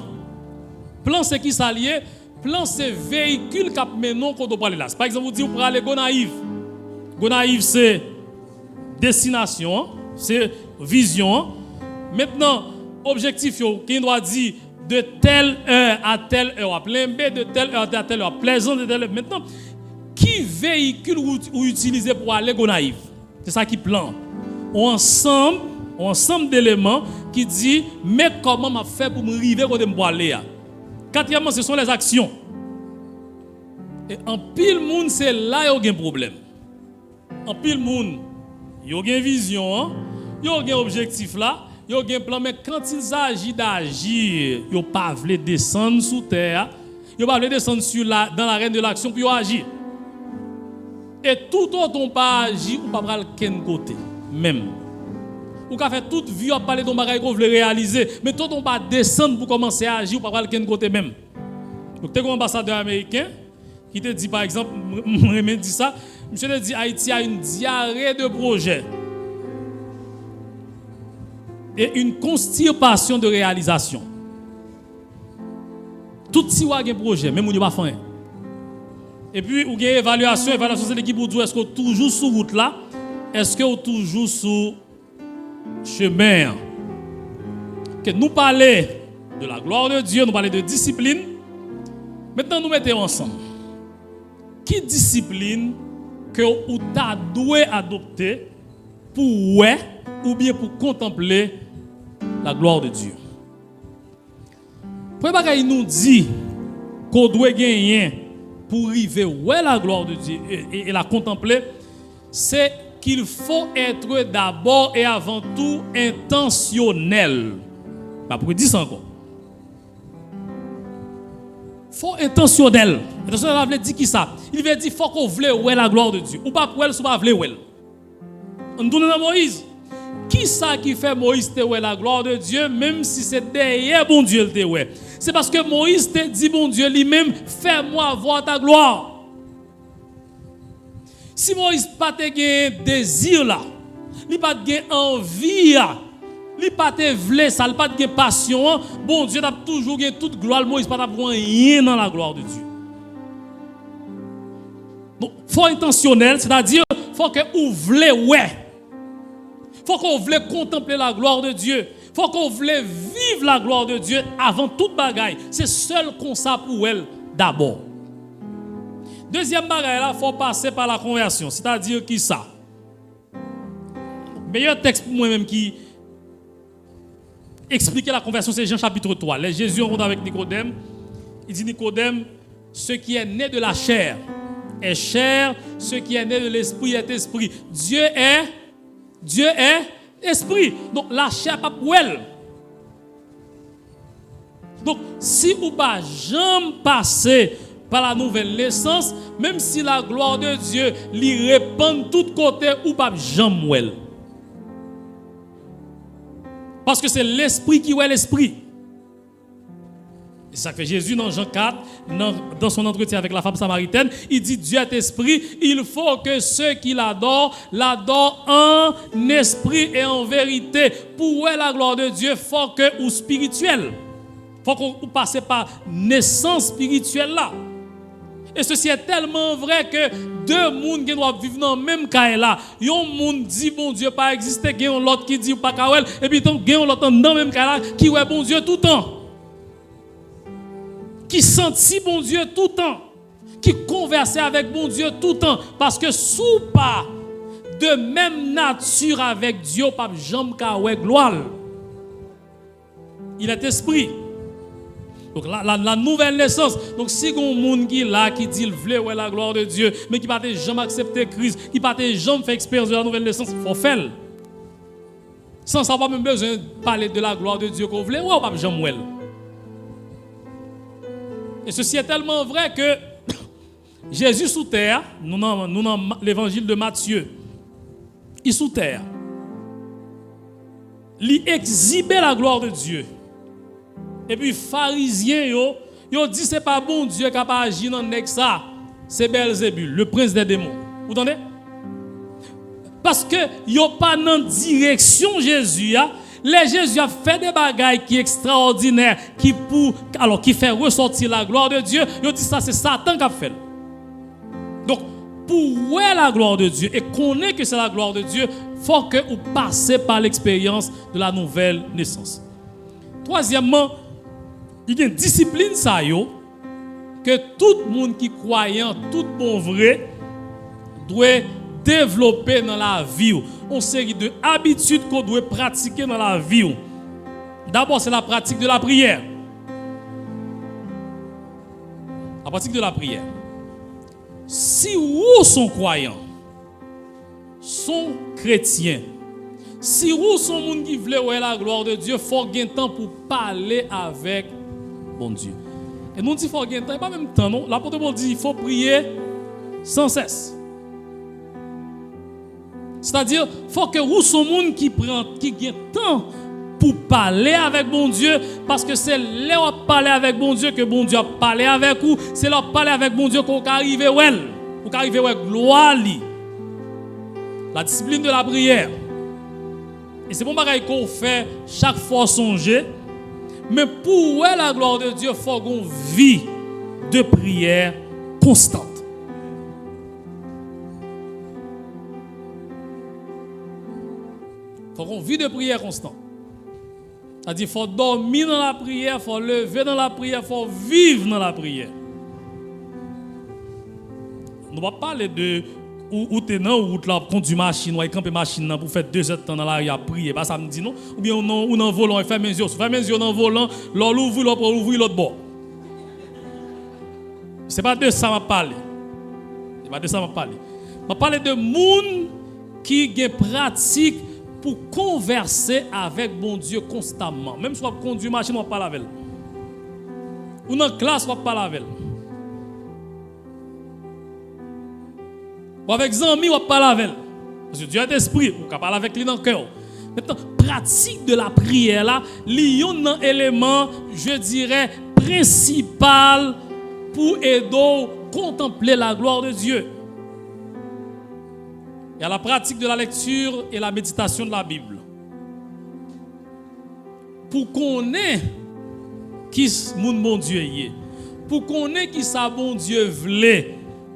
Plan, c'est qui s'allie? Plan, c'est véhicule qui mène qu'on doit aller là. Par exemple, vous dites, vous pouvez aller Gonaïve. Gonaïve, c'est destination, c'est vision. Maintenant, objectif, qui doit dire de telle heure à telle heure, plein B de telle heure à telle heure, plaisant de telle heure. Maintenant, qui véhicule ou utiliser pour aller Gonaïve? C'est ça qui plan. Ensemble d'éléments qui dit, mais comment m'a fait pour me arriver quand je me aller? Quatrièmement, ce sont les actions. Et en pile monde, c'est là où il y a un problème. En pile monde, il y a une vision, il y a un objectif là, il y a un plan, mais quand il s'agit d'agir, il ne pas voulu descendre sous terre, il ne pas voulu descendre dans l'arène de l'action pour agir. Et tout autre on pas agir ou pas pral ken côté même. Ou ka fait toute vie à parler d'un bagage qu'on veut réaliser, mais tout on pas descendre pour commencer à agir ou pas pral ken côté même. Donc t'es comme ambassadeur américain qui te dit par exemple, me dit ça, monsieur te dit Haïti a une diarrhée de projets et une constipation de réalisation. Tout si ou a un projet, même on n'y pas fait. Et puis ou une évaluation c'est l'équipe pour dire est-ce que toujours sur route là, est-ce que toujours sur chemin. Que nous parler de la gloire de Dieu, nous parler de discipline. Maintenant nous mettons ensemble. Qui discipline que ou t'a doué adopter pour ouais ou bien pour contempler la gloire de Dieu. Premier bagage il nous dit qu'on doit gagner pour arriver ouais la gloire de Dieu et la contempler, c'est qu'il faut être d'abord et avant tout intentionnel. Bah pourquoi dire ça encore? Faut intentionnel. Intentionnel veut dire qui ça? Il veut dire faut qu'on vle ouais la gloire de Dieu. Ou pas pour elle, ou pas vle ouais. On tourne dans Moïse. Qui ça qui fait Moïse te ouais la gloire de Dieu même si c'est derrière bon Dieu te ouais? C'est parce que Moïse te dit bon Dieu lui-même fais-moi voir ta gloire. Si Moïse pas te gen désir là, il pas te gen envie là, il pas te vle ça, il pas te gen passion, bon Dieu t'a toujours gen toute gloire, Moïse pas t'a rien dans la gloire de Dieu. Donc faut intentionnel, c'est-à-dire faut que ou vle ouais. Faut qu'on vle contempler la gloire de Dieu. Faut qu'on vle vivre la gloire de Dieu avant toute bagaille. C'est seul comme ça pour elle d'abord. Deuxième bagaille là, faut passer par la conversion, c'est-à-dire qui ça? Meilleur texte pour moi-même qui explique la conversion, c'est Jean chapitre 3. Les Jésus rencontre avec Nicodème. Il dit Nicodème, ce qui est né de la chair est chair, ce qui est né de l'esprit est esprit. Dieu est esprit. Donc la chair pas pour elle. Donc si ou pas jamais passer par la nouvelle naissance, même si la gloire de Dieu lui répand de tous côtés ou pas jamais elle. Parce que c'est l'esprit qui est l'esprit. Et ça fait Jésus dans Jean 4, dans son entretien avec la femme samaritaine, il dit Dieu est esprit, il faut que ceux qui l'adorent en esprit et en vérité. Pour la gloire de Dieu, il faut que ou spirituel. Il faut qu'on passe par naissance spirituelle là. Et ceci est tellement vrai que deux mondes qui doivent vivre dans le même cas là. Un monde dit bon Dieu pas exister, il y a l'autre qui dit pas kawel, et puis il y a l'autre dans le même cas là qui ouais bon Dieu tout le temps. Qui sentit bon Dieu tout le temps, qui conversait avec bon Dieu tout le temps, parce que sous pas de même nature avec Dieu, pas jamais kawel gloire. Il est esprit. Donc la nouvelle naissance. Donc si on monde qui là qui dit veut ouais la gloire de Dieu, mais qui pas jamais accepter Christ, qui pas jamais fait expérience de la nouvelle naissance, faut faire. Sans savoir même besoin de parler de la gloire de Dieu qu'on veut, ou pas jamais ouais. Et ceci est tellement vrai que Jésus sous terre, nous dans l'évangile de Matthieu, il sous terre, il exhibait la gloire de Dieu. Et puis pharisiens yo dit c'est pas bon Dieu qui a pas agi dans ça, c'est Belzébul, le prince des démons. Vous entendez? Parce que yo pas dans direction Jésus a. Les Jésus a fait des bagailles qui extraordinaires, qui fait ressortir la gloire de Dieu. Ils dit ça c'est Satan qui a fait. Donc pour voir la gloire de Dieu et connaître que c'est la gloire de Dieu, faut que vous passez par l'expérience de la nouvelle naissance. Troisièmement, il y a une discipline ça yo que tout le monde qui croyant, tout bon vrai doit développer dans la vie. Une série de habitudes qu'on doit pratiquer dans la vie. D'abord, c'est la pratique de la prière. La pratique de la prière. Si vous sont croyants, sont chrétiens, si vous sont gens qui veulent la gloire de Dieu, il faut gagner temps pour parler avec bon Dieu. Et nous disons qu'il faut gagner temps, pas même temps, non? L'apôtre Paul dit qu'il faut prier sans cesse. C'est-à-dire, il faut que vous soyez un monde qui a temps pour parler avec bon Dieu, parce que c'est là où vous parlez avec bon Dieu que bon Dieu a parlé avec vous. C'est là où vous parlez avec bon Dieu qu'on arrive à elle. Pour arriver à gloire. La discipline de la prière. Et c'est bon bagaille qu'on fait chaque fois songer. Mais pour la gloire de Dieu, il faut qu'on vie de prière constante. Il faut qu'on vie de prière constante. C'est-à-dire qu'il faut dormir dans la prière, il faut lever dans la prière, il faut vivre dans la prière. On ne va pas parler de où tu es dans la route là, pour conduire machine, ou camper machine pour faire 2 heures de temps dans la rue à prier. Pas ça me dit non. Ou bien on dans volant, il fait mes yeux. Fait mes yeux dans volant, l'ouvre l'autre bord. Ce n'est pas de ça que je parle. Ce n'est pas de ça que je parle. Je parle de monde qui a pratique pour converser avec bon Dieu constamment. Même si on conduit machine, on parle avec elle. Ou dans la classe, on parle avec elle. Ou avec les amis, on parle avec elle. Parce que Dieu est esprit, on peut parler avec lui dans le cœur. Maintenant, pratique de la prière, là, il y a un élément, je dirais, principal pour aider à contempler la gloire de Dieu. Il y a la pratique de la lecture et la méditation de la Bible. Pour qu'on ait qui mon bon Dieu est, pour qu'on ait qui sa bon Dieu voulait,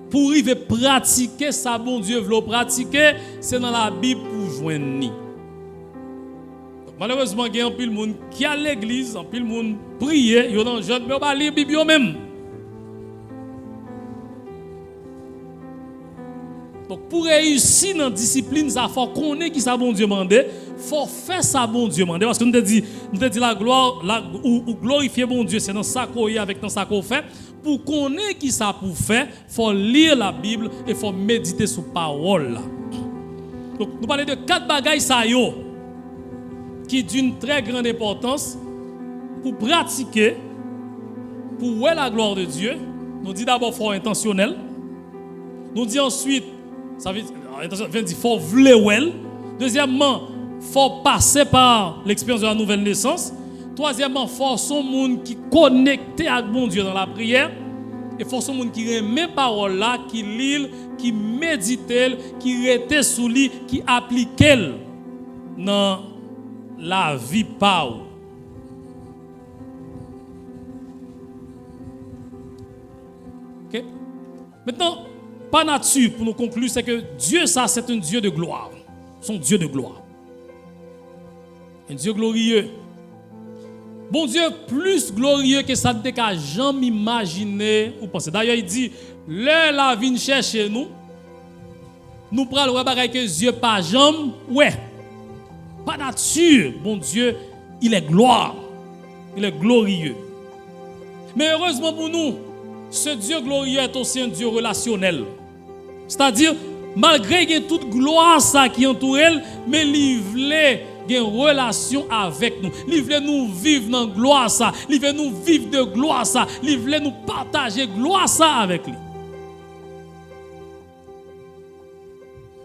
pour arriver pratiquer sa bon Dieu voulait pratiquer, c'est dans la Bible pour joindre. Malheureusement, il y a un peu de monde qui à l'église, un peu de monde prier, il y a des jeunes, mais on va lire la Bible même. Donc, pour réussir dans la discipline, il faut connaître qui sa bon Dieu mandé, il faut faire sa bon Dieu mandé. Parce que nous te dit la gloire, ou glorifier bon Dieu, c'est dans ça qu'on y avec dans ça qu'on fait. Pour connaître qui ça pour faire, il faut lire la Bible et il faut méditer sur la parole. Donc, nous parlons de 4 bagailles ça yo, qui sont d'une très grande importance pour pratiquer, pour voir la gloire de Dieu. Nous dit d'abord qu'il faut intentionnel. Nous dit ensuite, ça veut dire qu'il faut vouloir. Deuxièmement, il faut passer par l'expérience de la nouvelle naissance. Troisièmement, il faut son monde qui est connecté avec bon Dieu dans la prière. Et il faut son monde qui remet parole là, qui lit, qui médite, qui reste sous lui, qui applique dans la vie par. OK? Maintenant, par nature, pour nous conclure, c'est que Dieu, ça, c'est un Dieu de gloire. Son Dieu de gloire. Un Dieu glorieux. Bon Dieu, plus glorieux que ça ne peut jamais imaginer ou penser. D'ailleurs, il dit, l'heure la vie chercher nous prenons le bagage que Dieu pas jamais. Ouais. Par nature, bon Dieu, il est gloire. Il est glorieux. Mais heureusement pour nous, ce Dieu glorieux est aussi un Dieu relationnel. C'est-à-dire, malgré qu'il y ait toute gloire ça qui entoure elle, mais il voulait une relation avec nous. Il voulait nous vivre dans gloire ça. Il voulait nous vivre de gloire ça. Il voulait nous partager gloire ça avec lui.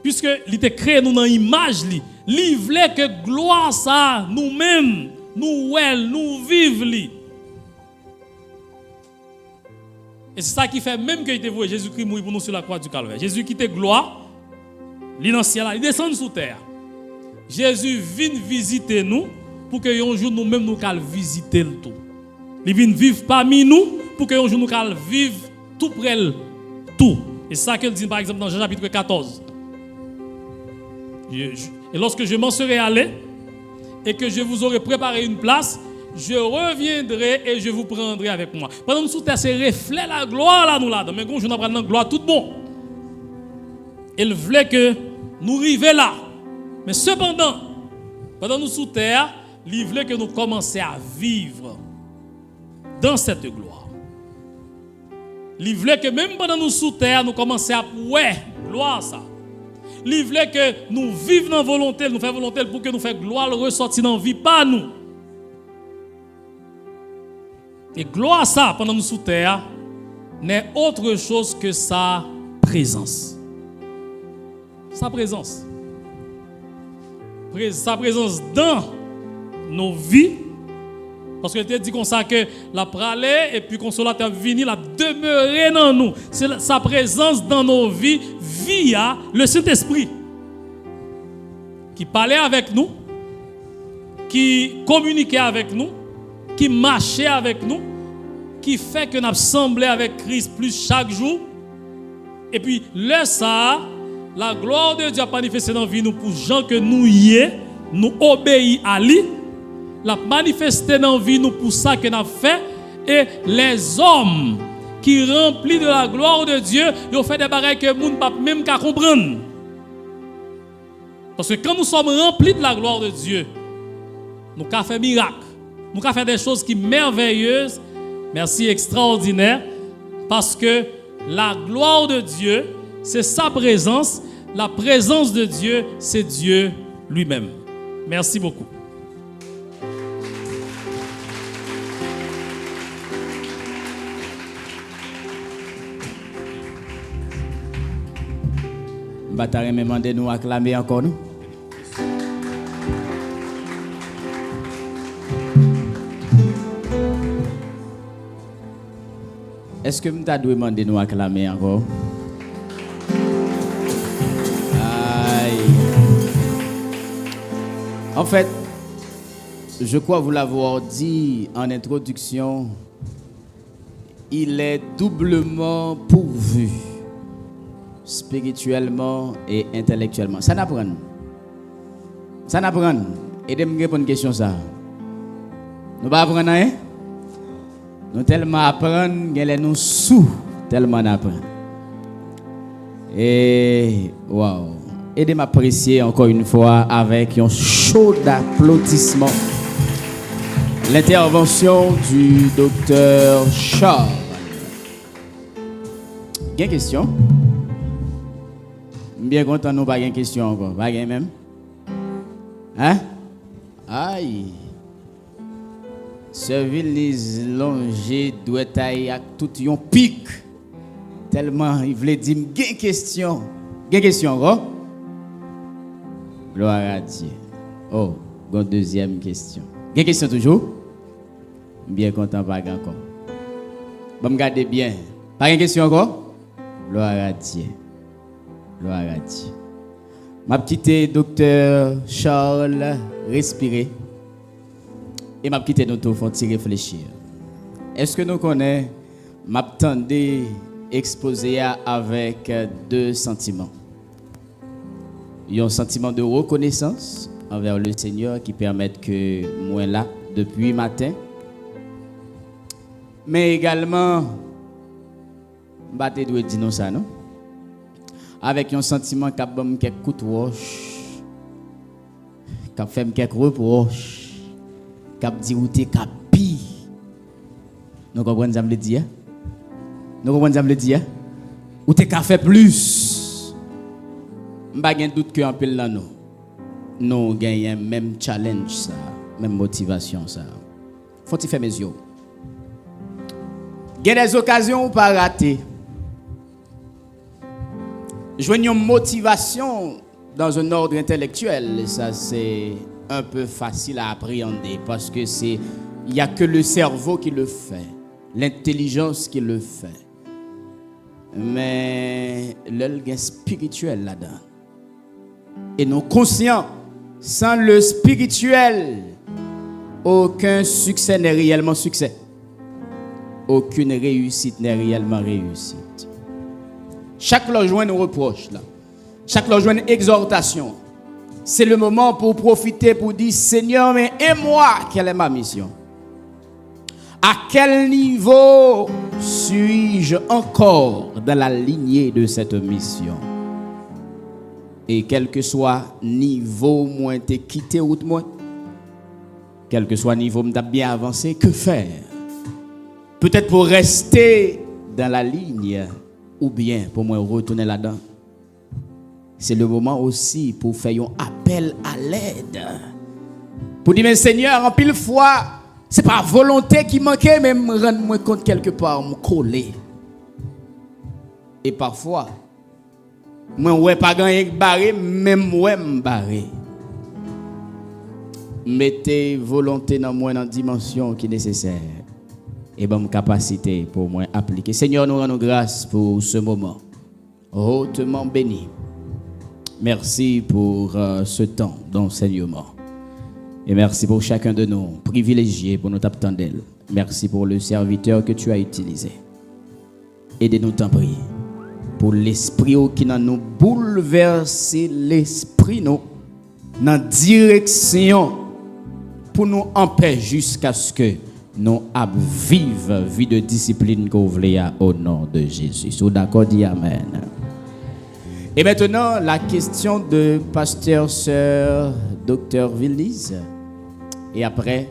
Puisque il était créé nous dans l'image lui. Il voulait que gloire ça nous-mêmes, nous vivre lui. Et c'est ça qui fait même que Jésus-Christ mourit pour nous sur la croix du Calvaire. Jésus qui était gloire, il est dans le ciel, il descend sous terre. Jésus vient visiter nous pour que un jour nous-mêmes nous puissions visiter le tout. Il vient vivre parmi nous pour que un jour nous puissions vivre tout près de tout. Et c'est ça qu'il dit par exemple dans Jean chapitre 14. Et lorsque je m'en serai allé et que je vous aurai préparé une place, je reviendrai et je vous prendrai avec moi. Pendant que nous sous terre, c'est reflet la gloire là, nous là. Mais quand je n'apprends la gloire tout bon. Il voulait que nous arrivions là. Mais cependant, pendant nous sous terre, il voulait que nous commencions à vivre dans cette gloire. Il voulait que même pendant nous sous terre, nous commencions à ouais, gloire ça. Il voulait que nous vivions dans volonté, nous fassions volonté pour que nous fassions gloire ressortir dans la vie, pas nous. Et gloire ça, pendant nous sous terre, n'est autre chose que sa présence. Sa présence. sa présence dans nos vies. Parce que tu dit comme ça que la pralée et puis consolateur vini la demeurer dans nous. C'est sa présence dans nos vies via le Saint-Esprit qui parlait avec nous, qui communiquait avec nous, qui marchait avec nous, qui fait que nous semblons avec Christ plus chaque jour. Et puis, là, ça, la gloire de Dieu a manifesté dans la vie nous pour gens que nous y est, nous obéissons à lui. La manifesté dans la vie nous pour ça que nous avons fait. Et les hommes qui remplis de la gloire de Dieu, ils ont fait des bagailles que nous ne pouvons même pas comprendre. Parce que quand nous sommes remplis de la gloire de Dieu, nous avons fait miracles. Nous avons fait des choses qui sont merveilleuses. Merci, extraordinaire. Parce que la gloire de Dieu, c'est sa présence. La présence de Dieu, c'est Dieu lui-même. Merci beaucoup. Bataille me demande nous acclamer encore nous. Est-ce que m'ta doit demander nous acclamer encore? Aïe. En fait, je crois vous l'avoir dit en introduction, il est doublement pourvu spirituellement et intellectuellement. Ça n'apprend. Ça n'apprend. Aidez-moi à répondre à une question ça. Nous pas apprendre hein? Nous tellement apprendre, qu'elle nous sous tellement apprendre. Et waouh. Aidez-moi à apprécier encore une fois avec un chaud d'applaudissements l'intervention du docteur Charles. Il y a une question? Bien content, nous pas de question encore. Pas de même? Hein? Aïe. Ce Vilnius Longé doit être avec tout un pic. Tellement, il voulait dire, il y a une question. Il y a une question encore? Gloire à Dieu. Oh, une deuxième question. Il y a une question toujours? Bien content, pas encore. Bon, regardez bien. Pas de question encore? Gloire à Dieu. Gloire à Dieu. Ma petite docteur Charles, respirer. Et ma petite nous faut réfléchir. Est-ce que nous connaissons, m'attendais exposé avec deux sentiments. Il y a un sentiment de reconnaissance envers le Seigneur qui permet que moi là depuis matin. Mais également, je dois dire non ça, non? Avec un sentiment qui a quelques coups de roche, qui a fait quelques reproches, qui a dit où t'es capi. Nous comprenons ce que je dire? Nous comprenons ce que je dire? Où t'es qu'à faire plus? Je n'ai pas de doute qu'un peu là, nous gagnons même challenge, ça, même motivation. Ça. Faut-il faire mes yeux? Il y a des occasions où pas rater. Joignons une motivation dans un ordre intellectuel, ça c'est un peu facile à appréhender parce que il n'y a que le cerveau qui le fait, l'intelligence qui le fait. Mais l'œil spirituel là-dedans. Et nous conscients, sans le spirituel, aucun succès n'est réellement succès. Aucune réussite n'est réellement réussite. Chaque logement nous reproche là. Chaque logement une exhortation. C'est le moment pour profiter pour dire Seigneur, mais et moi, quelle est ma mission? À quel niveau suis-je encore dans la lignée de cette mission? Et quel que soit niveau moi t'ai quitté ou moi, quel que soit niveau m't'a bien avancé, que faire? Peut-être pour rester dans la ligne ou bien pour moi retourner là-dedans. C'est le moment aussi pour faire un appel à l'aide. Pour dire, mais Seigneur, en pile fois, c'est pas volonté qui manquait, mais me rendre moi compte quelque part, me coller. Et parfois, moi, ouais, pas gagné barré, même ouais, me barré. mettez volonté dans moi dans dimension qui est nécessaire et bonne capacité pour moi appliquer. Seigneur, nous rendons grâce pour ce moment hautement béni. Merci pour ce temps d'enseignement. Et merci pour chacun de nous, privilégiés pour notre attendel. Merci pour le serviteur que tu as utilisé. Aidez-nous t'en prier. Pour l'esprit qui n'a nous bouleversé l'esprit nous dans direction pour nous empêcher jusqu'à ce que nous vive vie de discipline qu'on voulait au nom de Jésus. Vous d'accord, dit Amen. Et maintenant, la question de pasteur sœur Dr. Vildis. Et après,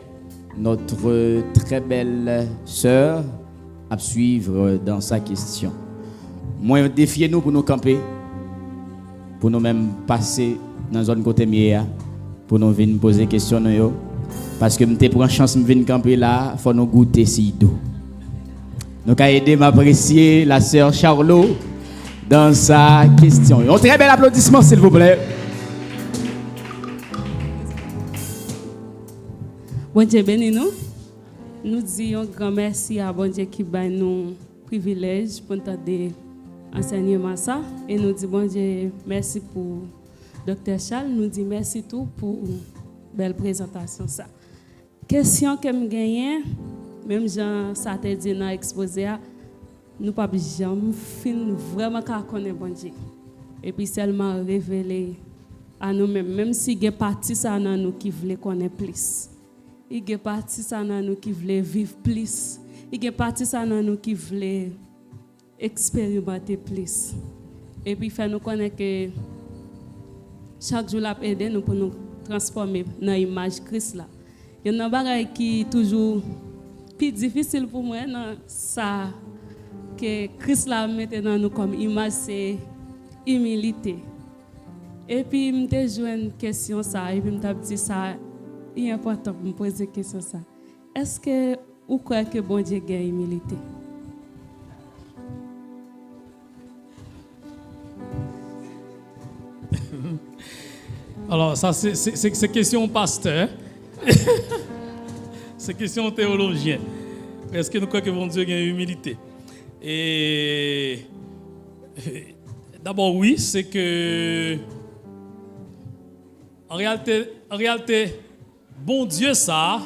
notre très belle sœur à suivre dans sa question. Moi, défiez-nous pour nous camper, pour nous même passer dans la zone côté mieux, pour nous venir poser des questions. Parce que nous pris chance de venir camper là, il faut nous goûter si doux. Nous allons aider m'apprécier la sœur Charlot dans sa question. Un très bel applaudissement, s'il vous plaît. Bon Dieu béni nous. Nous disons grand merci à bon Dieu qui bat nous privilège pour entendre enseignement ça. Et nous disons bon Dieu merci pour Dr. Charles. Nous disons merci tout pour belle présentation ça. Question que me gagne, même Jean ça t'a dit dans l'exposé, nous pas jamais fin vraiment qu'à connaître bon Dieu. Et puis seulement révéler à nous-mêmes, même si il y a partie ça dans nous qui voulait connaître plus. Il y a partie ça dans nous qui voulait vivre plus. Il y a partie ça dans nous qui voulait expérimenter plus. Et puis faire nous connaître que chaque jour l'a aider nous pour nous transformer dans l'image de Christ là. Il y a des choses qui sont toujours plus difficile pour moi dans ça que Christ l'a mis dans nous comme image, c'est humilité. Et puis je me joué une question ça et puis je me dit ça il est important pour me poser question ça. Est-ce que vous croyez que bon Dieu gagne humilité? Alors, ça, c'est question pasteur. C'est question théologien. Est-ce que nous croyons que bon Dieu gagne humilité? Et d'abord, oui, c'est que en réalité, bon Dieu, ça,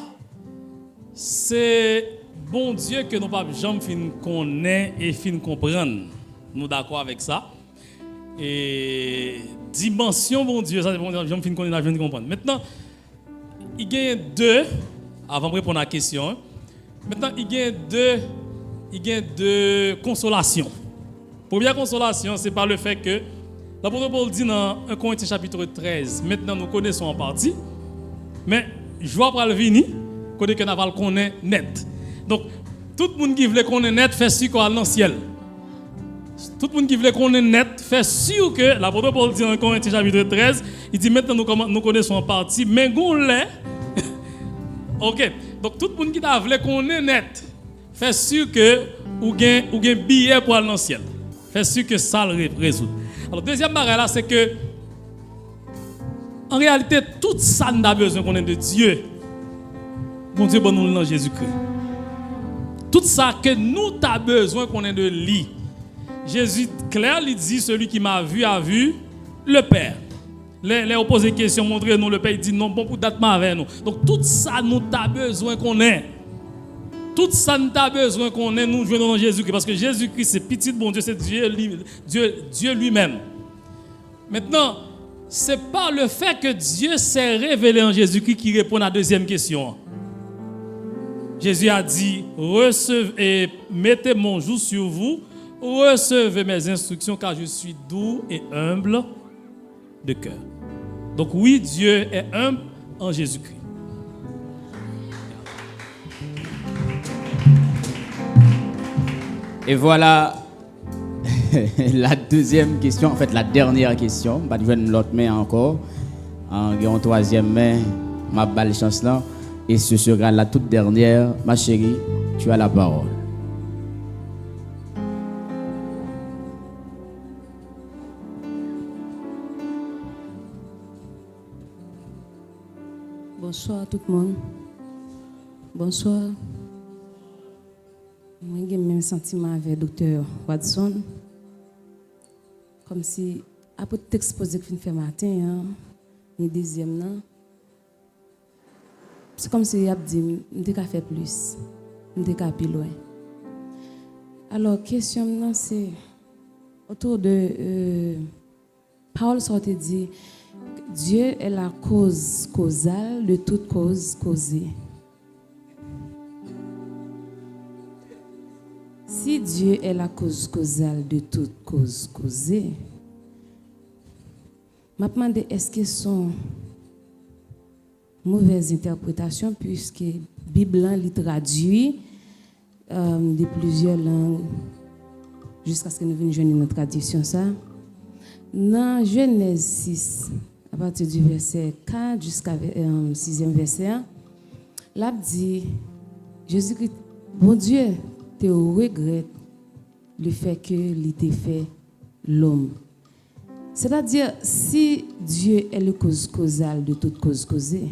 c'est bon Dieu que nous ne pouvons jamais connaître et comprendre. Nous sommes d'accord avec ça. Et dimension, bon Dieu, ça, c'est bon Dieu, jamais connaître et comprendre. Maintenant, il y a deux, avant de répondre à la question, maintenant, il y a deux consolations. Première consolation, c'est par le fait que l'apôtre Paul dit dans 1 Corinthiens chapitre 13, maintenant nous connaissons en partie, mais je vois pas le venir, côté que nous va le connaître net. Donc, tout le monde qui veut connaître net fait sûr qu'on a dans le ciel. Tout le monde qui veut connaître net fait sûr que l'apôtre Paul dit dans 1 Corinthiens chapitre 13, il dit maintenant nous connaissons en partie, mais on l'est. OK. Donc, tout le monde qui veut connaître net fait sûr que ou gain billet pour aller dans le ciel. Fait sûr que ça le résout. Alors, deuxième barrière là, c'est que en réalité, tout ça nous a besoin qu'on ait de Dieu. Bon Dieu, bon nous dans Jésus-Christ. Tout ça que nous avons besoin qu'on ait de lui. Jésus, clair, il dit, celui qui m'a vu a vu le Père. Les opposés questions, montrez-nous le Père, il dit non, bon pour date avec nous. Donc tout ça nous avons besoin qu'on ait. Tout ça nous avons besoin qu'on ait, nous jouons dans Jésus-Christ. Parce que Jésus-Christ, c'est petit bon Dieu, c'est Dieu lui-même. Maintenant, ce n'est pas le fait que Dieu s'est révélé en Jésus-Christ qui répond à la deuxième question. Jésus a dit, recevez et mettez mon joug sur vous, recevez mes instructions car je suis doux et humble de cœur. Donc oui, Dieu est humble en Jésus-Christ. Et voilà la deuxième question, en fait la dernière question. Je vais l'autre main encore. En troisième main, ma balle chance là. Et ce sera la toute dernière. Ma chérie, tu as la parole. Bonsoir tout le monde. Bonsoir. Moi, j'ai le même sentiment avec le docteur Watson. Comme si, après tout exposé que je fais matin, le deuxième, non? C'est comme si il a dit, je n'ai qu'à faire plus. Je n'ai qu'à plus loin. Alors, la question, c'est autour de Paul sortait dit, Dieu est la cause causale de toute cause causée. Si Dieu est la cause causale de toute cause causée, je me demande est-ce que sont mauvaise interprétation puisque la Bible li traduit de plusieurs langues jusqu'à ce que nous venions joindre notre tradition ça. Dans Genèse 6, à partir du verset 4 jusqu'à 6e verset, là dit Jésus-Christ, bon Dieu, tu regrettes le fait que il t'ait fait l'homme. C'est-à-dire, si Dieu est le cause causale de toute cause causée,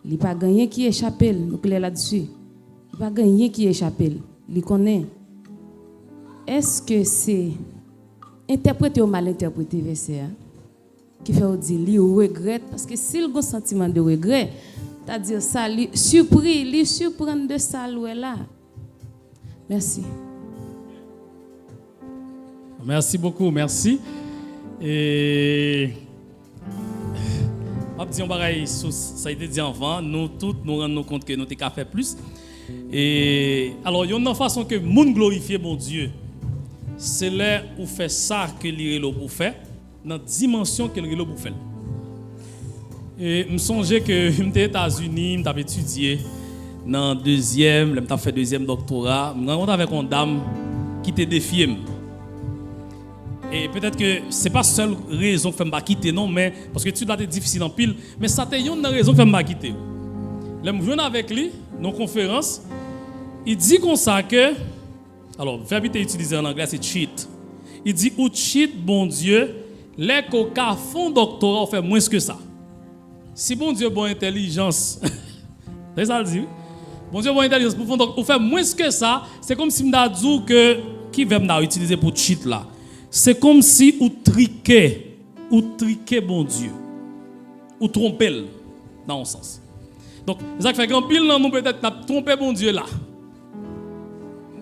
il n'y a pas gagné qui échappe, nous clair là-dessus. Il n'y a pas gagné qui échappe, il connaît. Est-ce que c'est interprété ou mal interprété verset qui fait dire il regrette parce que s'il a un sentiment de regret, c'est-à-dire ça lui surpris, lui surprendre de ça là. Merci. Merci beaucoup, merci. Et ça a été dit avant, nous tous nous rendons compte que nous avons qu'à faire plus. Et alors, il y a une façon que nous glorifier mon Dieu. C'est là où fait ça que l'irelo pour faire, dans la dimension que l'irelo pour faire. Et je me songeais que j'étais aux États-Unis, j'avais étudié dans deuxième, j'ai fait deuxième doctorat, je me rencontre avec une dame qui était défiée. Et peut-être que ce n'est pas la seule raison que je me quitter, non, mais parce que tu l'as été difficile en pile, mais ça a été une raison que je me quitter. Je me viens avec lui, dans une conférence, il dit comme ça que, alors, le verbe utilisé en anglais, c'est cheat. Il dit, ou cheat, bon Dieu, les coca font doctorat, on fait moins que ça. Si bon Dieu, bonne intelligence, c'est ça le dit. Bon Dieu, bonne intelligence, pour faire moins que ça, c'est comme si je dit que, qui verbe m'a utilisé pour cheat là? C'est comme si ou triquez bon Dieu, ou trompez dans un sens. Donc, ça fait grand pile nous peut-être trompé bon Dieu là.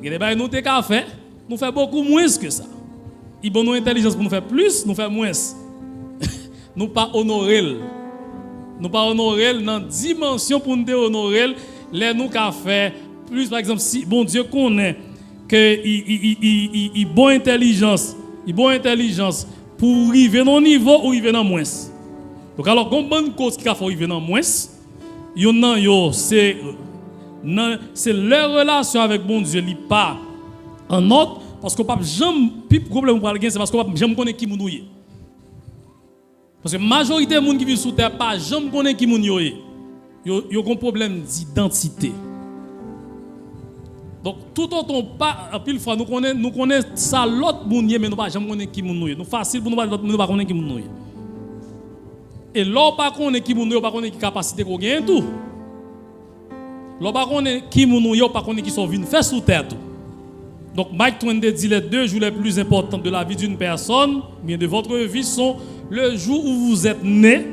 Et les nous t'es qu'à faire, nous fait beaucoup moins que ça. Il bon nous intelligence pour nous faire plus, nous faire moins. Nous pas honorer. Nous pas honorer dans dimension pour nous honorer, les nous qu'a fait plus par exemple si bon Dieu connaît que il bonne intelligence. Il bonne intelligence pour arriver dans niveau ou arriver dans moins. Donc alors comme bonne cause qui a fait arriver dans moins, c'est leur relation avec bon Dieu li pas en autre parce que pas jamais puis problème pour c'est parce que pas jamais connaît qui moun nouye. Parce que majorité des monde qui vivent sous terre pas jamais connaît qui moun yo. Yo un problème d'identité. Donc tout autant pas en pile fois nous connaissons ça l'autre monde mais nous pas jamais connaît qui moun nouye. Nous facile pour nous pas connaît qui moun nouye. Et l'on pas connaît qui moun nouye, pas connaît qui capacité qu'on gagne tout. L'on pas connaît qui moun nouye, pas connaît qui sont venus faire sous terre tout. Donc Mike Twain dit les 2 jours les plus importants de la vie d'une personne, bien de votre vie sont le jour où vous êtes né,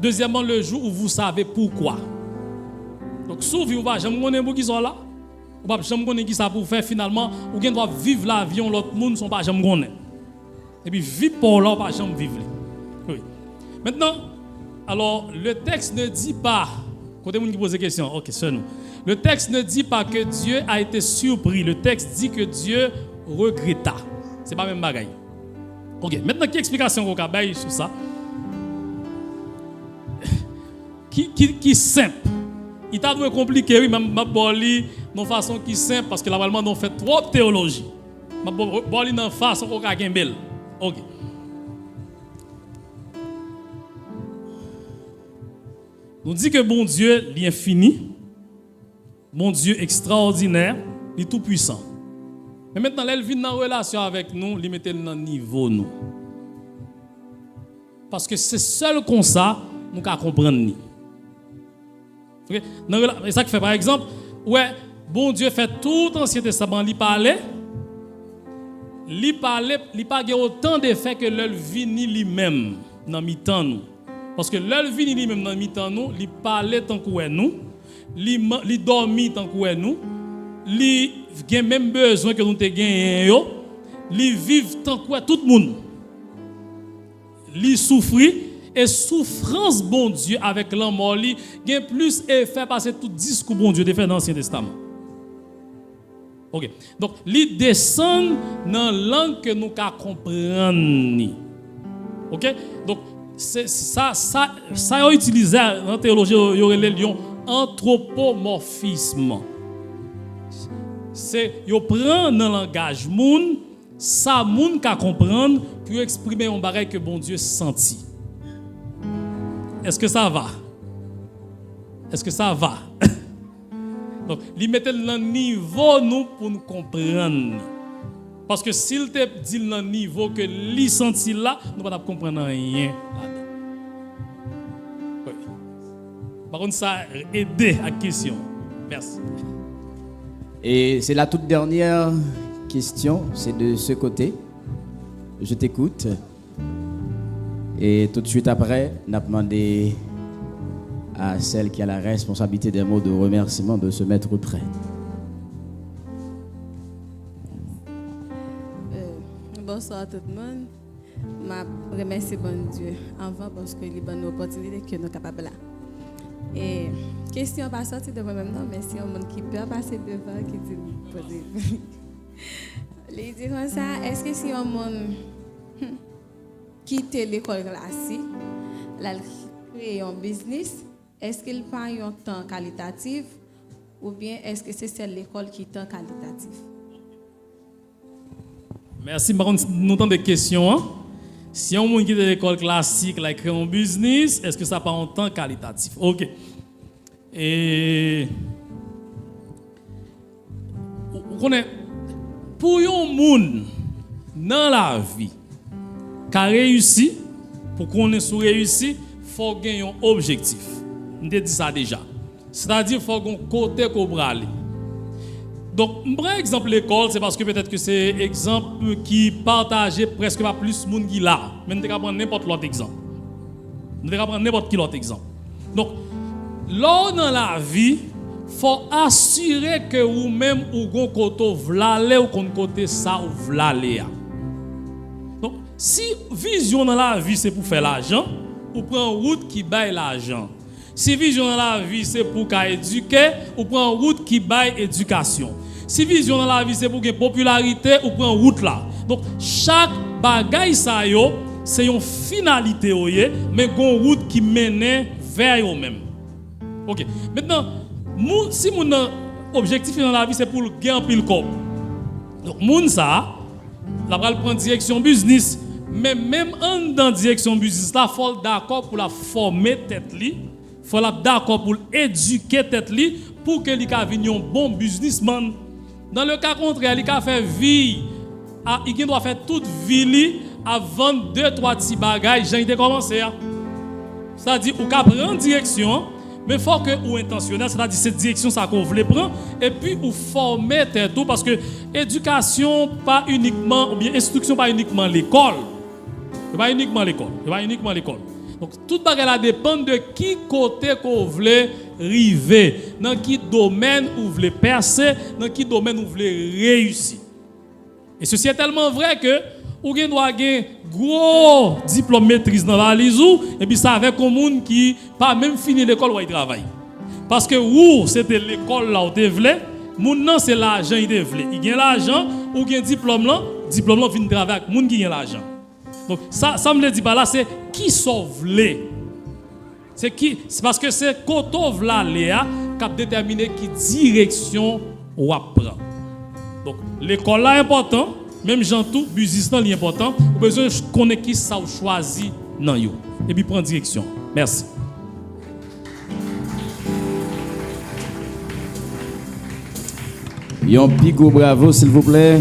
deuxièmement le jour où vous savez pourquoi. Donc souvent vous pas jamais connaître qui sont là. Ou pas jamais connaître qui ça pour faire finalement ou bien doit vivre la vie on l'autre monde sont pas jamais connaître. Et puis vivre pour là pas jamais vivre. Oui. Maintenant alors le texte ne dit pas côté monde qui pose des questions. OK, c'est nous. Le texte ne dit pas que Dieu a été surpris. Le texte dit que Dieu regretta. C'est pas même bagaille. OK, maintenant quelle explication qu'on a bailler sur ça? Qui simple. Il t'a trouvé compliqué, oui, m'a boli de façon qui simple parce que normalement on fait trop de théologie. M'a boli dans façon qu'on a gembel. OK. Nous dit que bon Dieu, l'infini, bon Dieu extraordinaire, il est tout puissant. Mais maintenant, elle vient en relation avec nous, il met dans le niveau nous. Parce que c'est seul comme ça nous pouvons comprendre. Okay? C'est ça qui fait par exemple, ouais, bon Dieu fait tout l'Ancien Testament, il parlait pas autant d'effets que l'œil vini lui-même dans mi-temps nous. Parce que l'œil vini lui-même dans mi-temps nous, il parlait tant que nous, il dormit tant que nous, il a même besoin que nous te gagnions, il vivent tant que tout le monde. Il souffrit et souffrance bon Dieu avec l'amour li gain plus effet parce que tout discours bon Dieu de fait dans l'Ancien Testament. OK. Donc li descend dans langue que nous ca comprendre. OK? Donc c'est ça utilisé dans la théologie il y aurait les lions anthropomorphisme. C'est yo prend dans langage moun ça moun ka comprendre pour exprimer un bagage que bon Dieu senti. Est-ce que ça va? Est-ce que ça va? Donc, il mettait le niveau nous pour nous comprendre. Parce que s'il te dit le niveau que lui senti là, nous ne pouvons pas comprendre rien là-dedans. Oui. Par contre, ça a aidé à la question. Merci. Et c'est la toute dernière question, c'est de ce côté. Je t'écoute. Et tout de suite après, on a demandé à celle qui a la responsabilité des mots de remerciement de se mettre prêt. Bonsoir à tout le monde. Je remercie bon Dieu avant parce que les bonnes opportunités que nous sommes capables là. Et question pas sortie de moi-même, non, mais si un monde qui peut passer devant, qui dit poser. Les dit comme ça, est-ce que si un monde quitte l'école classique, là, créer un business, est-ce qu'il prend un temps qualitatif ou bien est-ce que c'est celle l'école qui est temps qualitatif? Merci, Baron. Nous avons des questions. Hein? Si on quitte l'école classique, là, créer un business, est-ce que ça prend un temps qualitatif? OK. Et vous connaissez, pour un monde dans la vie qui a réussi, pour qu'on ait réussi, il faut gagner un objectif. Je dit ça déjà. C'est-à-dire qu'il faut qu'on côté qu'on brale. Donc, par exemple, l'école, c'est parce que peut-être que c'est un exemple qui partage presque pas plus de monde qui l'a. Mais nous devons prendre n'importe quel autre exemple. Nous devons prendre n'importe quel autre exemple. Donc, là dans la vie, il faut assurer que vous-même, ou qu'on côté v'lale ou qu'on côté ça ou v'lale. Donc, si vision dans la vie, c'est pour faire l'argent, ou prendre une route qui baille l'argent. Si vision dans la vie, c'est pour éduquer, ou prendre une route qui baille éducation. Si vision dans la vie, c'est pour gagner popularité, ou prendre une route là. Donc, chaque bagaille, ça yo, c'est une finalité, mais une route qui mène vers eux-mêmes. Ok. Maintenant, si mon objectif dans la vie, c'est pour gagner pile corps. Donc, moun ça, la va prendre direction business. Mais même en dans direction business, il faut d'accord pour la former tête li, faut la d'accord pour éduquer tête li pour que li ka vinn un bon businessman. Dans le cas contraire, il ka fait vie, il doit faire toute vie li avant 2-3 petits bagages, j'ai été commencé. C'est-à-dire ou ka prendre direction, mais il faut que ou intentionnel, c'est-à-dire cette direction ça qu'on veut prendre et puis ou former tête tout parce que éducation pas uniquement ou bien instruction pas uniquement l'école. Ce n'est pas uniquement l'école. Donc, tout bagage dépend de qui côté qu'on veut arriver, dans qui domaine vous voulez percer, dans qui domaine vous voulez réussir. Et ceci est tellement vrai que vous doit avoir un gros diplôme maîtrise dans la lisou, et puis ça avec un monde qui pas même fini l'école où il travaille. Parce que vous, c'était l'école là où vous voulez, moun nan c'est l'argent il voulait. Il gagne l'argent ou gagne diplôme là vient travailler avec moun qui gagne l'argent. Donc ça me dit pas là c'est qui sauve les. C'est parce que c'est koto vla léa qui a déterminé qui direction ou apprend. Donc l'école là important, même Jean tout business là important, ou besoin connaître qui ça ou choisi nan yo et puis prendre direction. Merci. Un pico bravo s'il vous plaît.